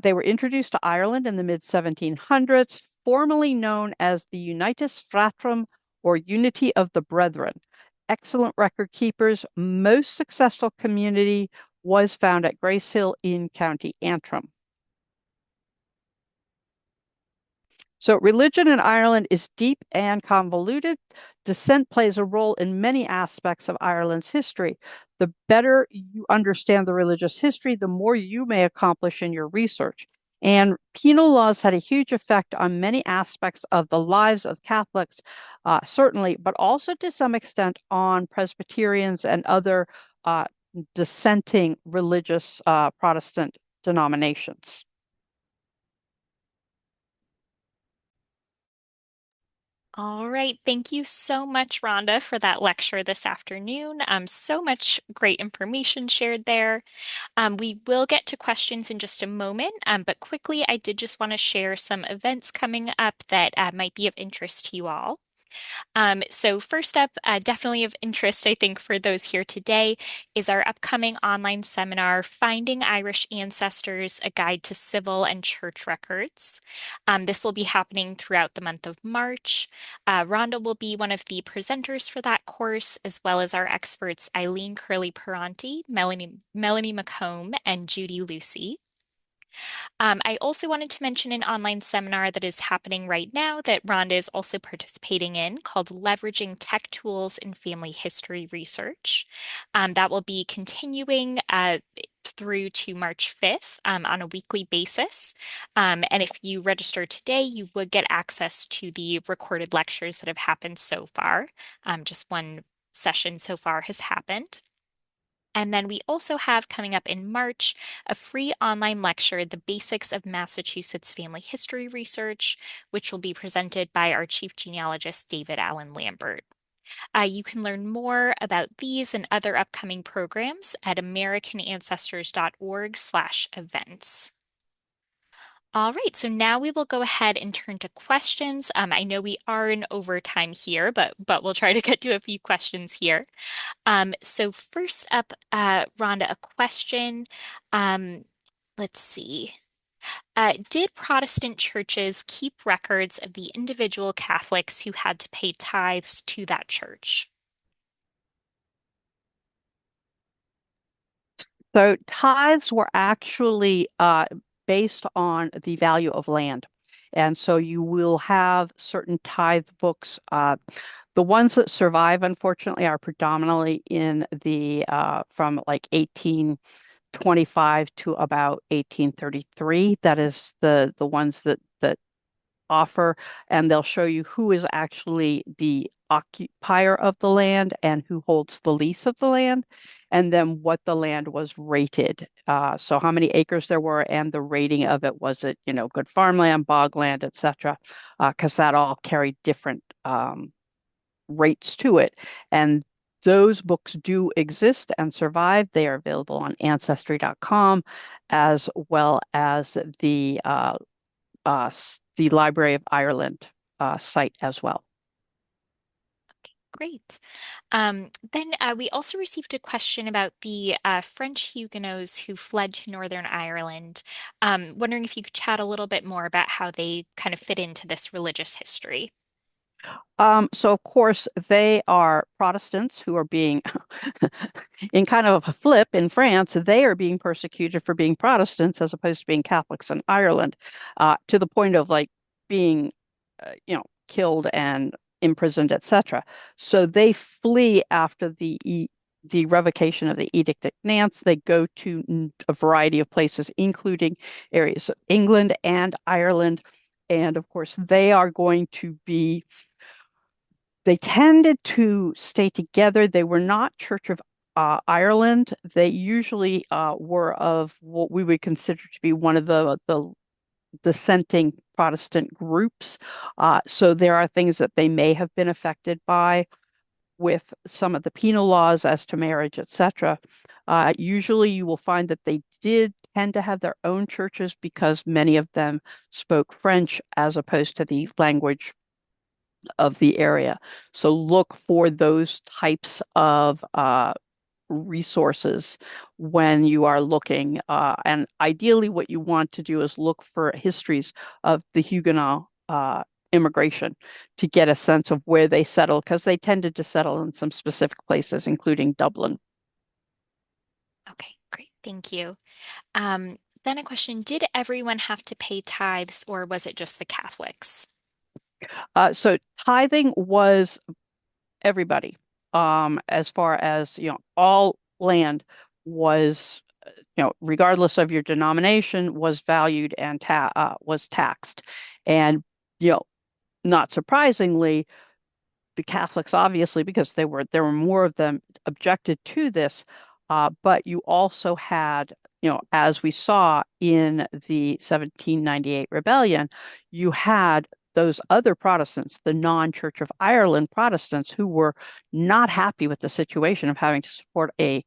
They were introduced to Ireland in the mid-1700s, formerly known as the Unitas Fratrum or Unity of the Brethren. Excellent record keepers. Most successful community was found at Gracehill in County Antrim. So religion in Ireland is deep and convoluted. Descent plays a role in many aspects of Ireland's history. The better you understand the religious history, the more you may accomplish in your research. And penal laws had a huge effect on many aspects of the lives of Catholics, certainly, but also to some extent on Presbyterians and other dissenting religious Protestant denominations. All right. Thank you so much, Rhonda, for that lecture this afternoon. So much great information shared there. We will get to questions in just a moment, but quickly, I did just want to share some events coming up that might be of interest to you all. So first up, definitely of interest, I think, for those here today, is our upcoming online seminar, Finding Irish Ancestors, A Guide to Civil and Church Records. This will be happening throughout the month of March. Rhonda will be one of the presenters for that course, as well as our experts Eileen Curley-Peranti, Melanie McComb, and Judy Lucy. I also wanted to mention an online seminar that is happening right now that Rhonda is also participating in called Leveraging Tech Tools in Family History Research. That will be continuing through to March 5th on a weekly basis. And if you register today, you would get access to the recorded lectures that have happened so far. Just one session so far has happened. And then we also have coming up in March a free online lecture, The Basics of Massachusetts Family History Research, which will be presented by our Chief Genealogist, David Allen Lambert. You can learn more about these and other upcoming programs at americanancestors.org/events. All right, so now we will go ahead and turn to questions. I know we are in overtime here, but we'll try to get to a few questions here. So first up, Rhonda, a question. Um, let's see. Did Protestant churches keep records of the individual Catholics who had to pay tithes to that church? So tithes were actually based on the value of land. And so you will have certain tithe books. The ones that survive, unfortunately, are predominantly in the from like 1825 to about 1833. That is the ones that offer, and they'll show you who is actually the occupier of the land and who holds the lease of the land, and then what the land was rated. So how many acres there were and the rating of it. Was it, good farmland, bogland, etc.? Because that all carried different rates to it. And those books do exist and survive. They are available on ancestry.com as well as the Library of Ireland site as well. Great. Then we also received a question about the French Huguenots who fled to Northern Ireland. Wondering if you could chat a little bit more about how they kind of fit into this religious history. So of course they are Protestants who are being in kind of a flip in France. They are being persecuted for being Protestants as opposed to being Catholics in Ireland, to the point of like being, killed and imprisoned, etc. So they flee after the revocation of the Edict of Nantes. They go to a variety of places, including areas of England and Ireland. And of course, they tended to stay together. They were not Church of Ireland. They usually were of what we would consider to be one of the dissenting Protestant groups. So there are things that they may have been affected by with some of the penal laws as to marriage, etc. Usually you will find that they did tend to have their own churches because many of them spoke French as opposed to the language of the area. So look for those types of resources when you are looking. And ideally, what you want to do is look for histories of the Huguenot immigration to get a sense of where they settled, because they tended to settle in some specific places, including Dublin. Okay, great. Thank you. Then a question, did everyone have to pay tithes or was it just the Catholics? So tithing was everybody, as far as, all land was, regardless of your denomination, was valued and was taxed. And, you know, not surprisingly, the Catholics, obviously, because there were more of them, objected to this. But you also had, as we saw in the 1798 rebellion, you had those other Protestants, the non-Church of Ireland Protestants, who were not happy with the situation of having to support a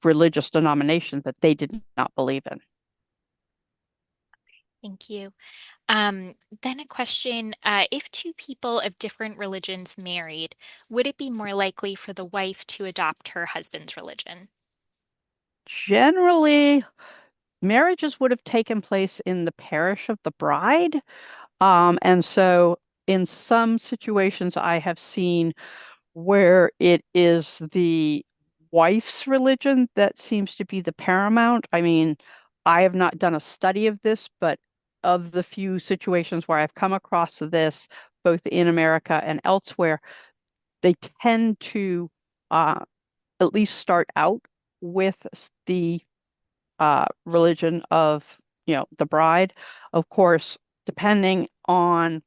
religious denomination that they did not believe in. Thank you. Then a question, if two people of different religions married, would it be more likely for the wife to adopt her husband's religion? Generally, marriages would have taken place in the parish of the bride. And so in some situations, I have seen where it is the wife's religion that seems to be the paramount. I mean, I have not done a study of this, but of the few situations where I've come across this, both in America and elsewhere, they tend to uh, at least start out with the religion of, the bride. Of course, depending on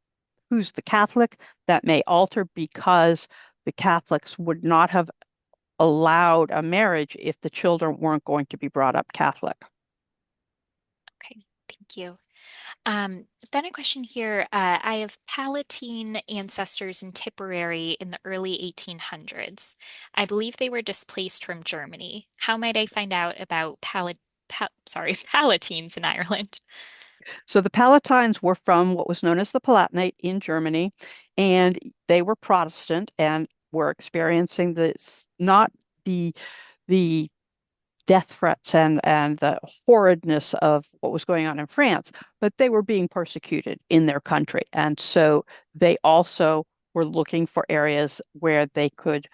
who's the Catholic, that may alter because the Catholics would not have allowed a marriage if the children weren't going to be brought up Catholic. Okay, thank you. Then a question here. I have Palatine ancestors in Tipperary in the early 1800s. I believe they were displaced from Germany. How might I find out about Palatines in Ireland? So the Palatines were from what was known as the Palatinate in Germany, and they were Protestant and were experiencing this, not the the death threats and the horridness of what was going on in France, but they were being persecuted in their country. And so they also were looking for areas where they could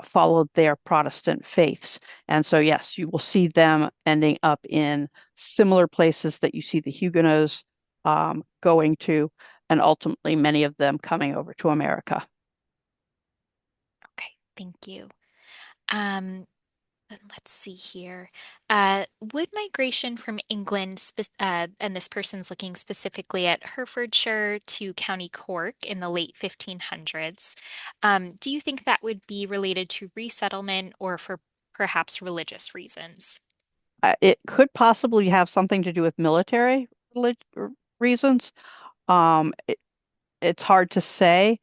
follow their Protestant faiths. And so, yes, you will see them ending up in similar places that you see the Huguenots going to, and ultimately many of them coming over to America. Okay, thank you. Um, Then let's see here. Would migration from England, and this person's looking specifically at Herefordshire to County Cork in the late 1500s, do you think that would be related to resettlement or for perhaps religious reasons? It could possibly have something to do with military reasons. It's hard to say.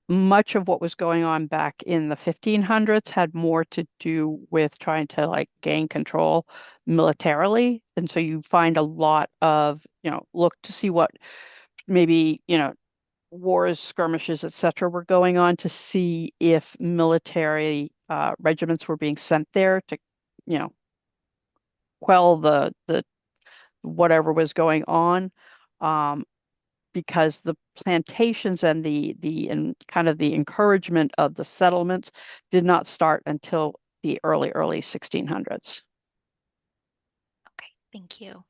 Much of what was going on back in the 1500s had more to do with trying to like gain control militarily. And so you find a lot of, look to see what maybe, wars, skirmishes, etc., were going on to see if military regiments were being sent there to, you know, quell the whatever was going on. Um, because the plantations and the and kind of the encouragement of the settlements did not start until the early 1600s. Okay, thank you.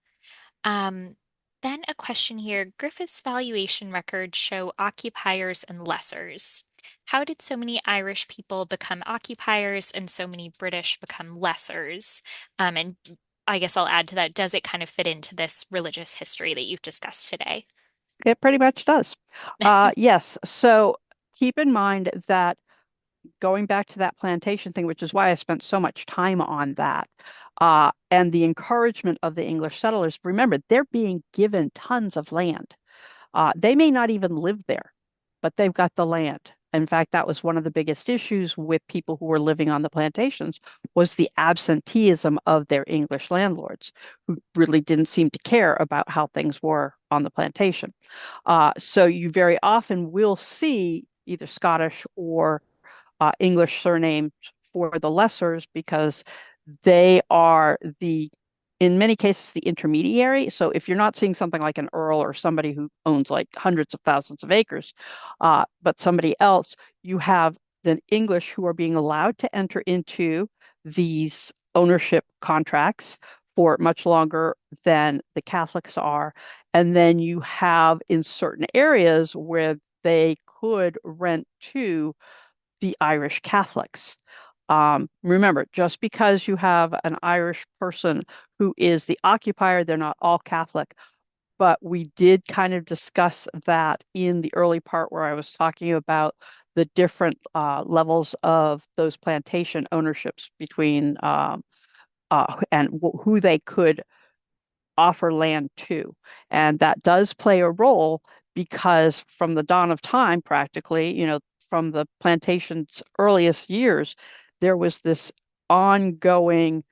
Um, then a question here. Griffith's valuation records show occupiers and lessers. How did so many Irish people become occupiers and so many British become lessers? And I guess I'll add to that, does it kind of fit into this religious history that you've discussed today? It pretty much does. Yes. So keep in mind that going back to that plantation thing, which is why I spent so much time on that, and the encouragement of the English settlers, remember, they're being given tons of land. They may not even live there, but they've got the land. In fact, that was one of the biggest issues with people who were living on the plantations was the absenteeism of their English landlords, who really didn't seem to care about how things were on the plantation. So you very often will see either Scottish or English surnames for the lessers because they are in many cases, the intermediary. So if you're not seeing something like an earl or somebody who owns like hundreds of thousands of acres, but somebody else, you have the English who are being allowed to enter into these ownership contracts for much longer than the Catholics are. And then you have in certain areas where they could rent to the Irish Catholics. Remember, just because you have an Irish person who is the occupier, they're not all Catholic. But we did kind of discuss that in the early part where I was talking about the different levels of those plantation ownerships between and who they could offer land to. And that does play a role because from the dawn of time, practically, from the plantation's earliest years, there was this ongoing,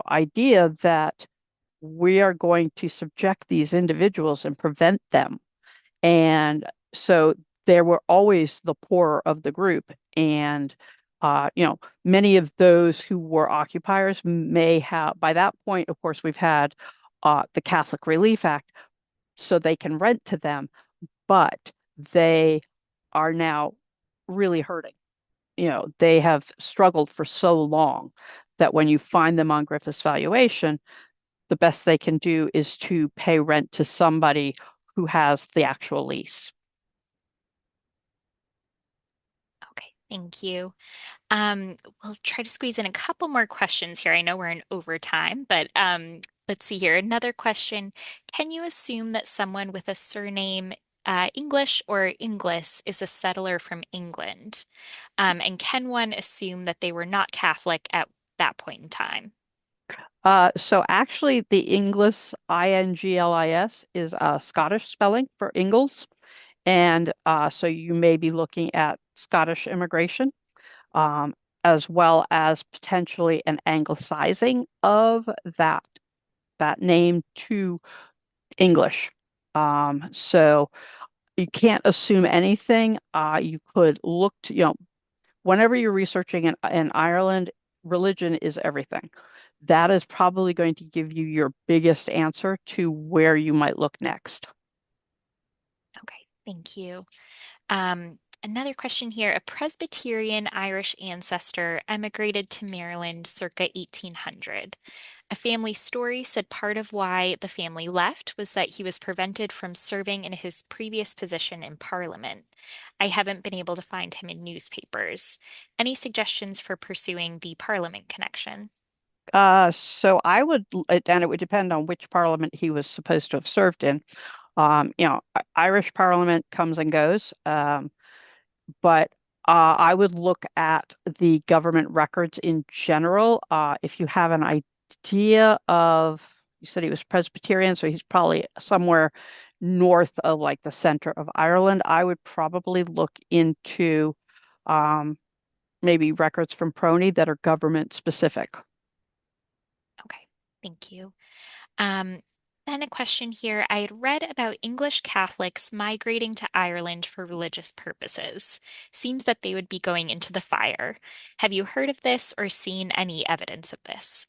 idea that we are going to subject these individuals and prevent them. And so there were always the poorer of the group. And, many of those who were occupiers may have, by that point, of course, we've had the Catholic Relief Act, so they can rent to them, but they are now really hurting. They have struggled for so long that when you find them on Griffith's valuation, the best they can do is to pay rent to somebody who has the actual lease. Okay, thank you. We'll try to squeeze in a couple more questions here. I know we're in overtime, but let's see here. Another question. Can you assume that someone with a surname English or Inglis is a settler from England? And can one assume that they were not Catholic at that point in time? So actually, the Inglis, Inglis, is a Scottish spelling for Ingalls. And so you may be looking at Scottish immigration, um, as well as potentially an anglicizing of that name to English. So you can't assume anything. You could look to, whenever you're researching in Ireland, religion is everything. That is probably going to give you your biggest answer to where you might look next. Okay, thank you. Another question here. A Presbyterian Irish ancestor emigrated to Maryland circa 1800. A family story said part of why the family left was that he was prevented from serving in his previous position in Parliament. I haven't been able to find him in newspapers. Any suggestions for pursuing the Parliament connection? So I would, and it would depend on which parliament he was supposed to have served in. Irish parliament comes and goes, but I would look at the government records in general. If you have an idea of, you said he was Presbyterian, so he's probably somewhere north of like the center of Ireland. I would probably look into um, maybe records from Prony that are government specific. Okay, thank you. Um, then a question here. I had read about English Catholics migrating to Ireland for religious purposes. Seems that they would be going into the fire. Have you heard of this or seen any evidence of this?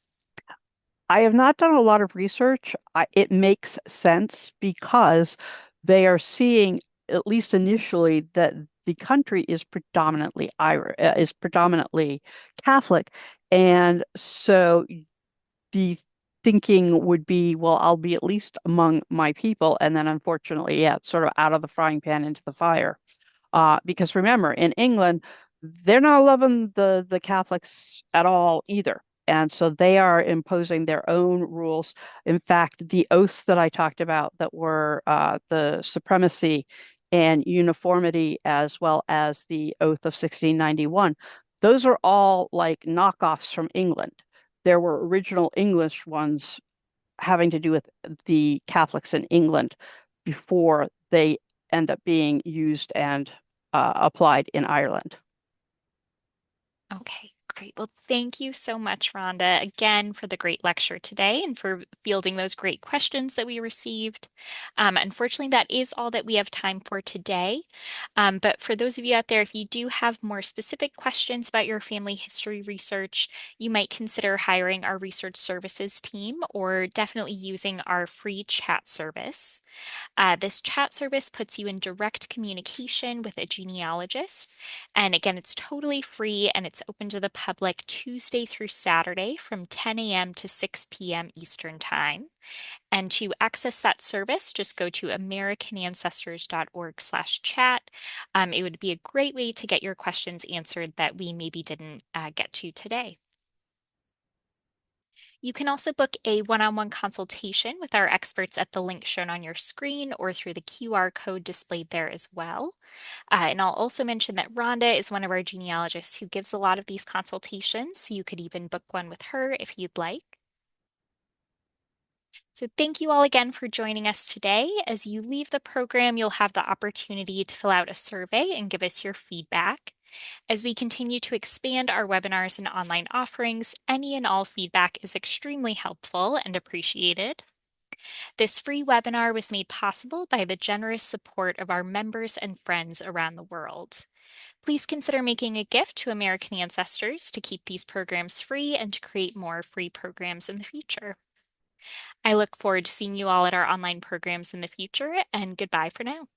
I have not done a lot of research. It makes sense because they are seeing, at least initially, that the country is predominantly is predominantly Catholic, and so the thinking would be, well, I'll be at least among my people, and then unfortunately, yeah, it's sort of out of the frying pan into the fire. Because remember, in England, they're not loving the Catholics at all either. And so they are imposing their own rules. In fact, the oaths that I talked about that were the supremacy and uniformity, as well as the oath of 1691, those are all like knockoffs from England. There were original English ones having to do with the Catholics in England before they end up being used and applied in Ireland. Okay, great. Well, thank you so much, Rhonda, again for the great lecture today and for fielding those great questions that we received. Unfortunately, that is all that we have time for today. But for those of you out there, if you do have more specific questions about your family history research, you might consider hiring our research services team or definitely using our free chat service. This chat service puts you in direct communication with a genealogist. And again, it's totally free and it's open to the public Tuesday through Saturday from 10 a.m. to 6 p.m. Eastern Time. And to access that service, just go to americanancestors.org/chat. It would be a great way to get your questions answered that we maybe didn't get to today. You can also book a one-on-one consultation with our experts at the link shown on your screen or through the QR code displayed there as well. And I'll also mention that Rhonda is one of our genealogists who gives a lot of these consultations, so you could even book one with her if you'd like. So thank you all again for joining us today. As you leave the program, you'll have the opportunity to fill out a survey and give us your feedback. As we continue to expand our webinars and online offerings, any and all feedback is extremely helpful and appreciated. This free webinar was made possible by the generous support of our members and friends around the world. Please consider making a gift to American Ancestors to keep these programs free and to create more free programs in the future. I look forward to seeing you all at our online programs in the future, and goodbye for now.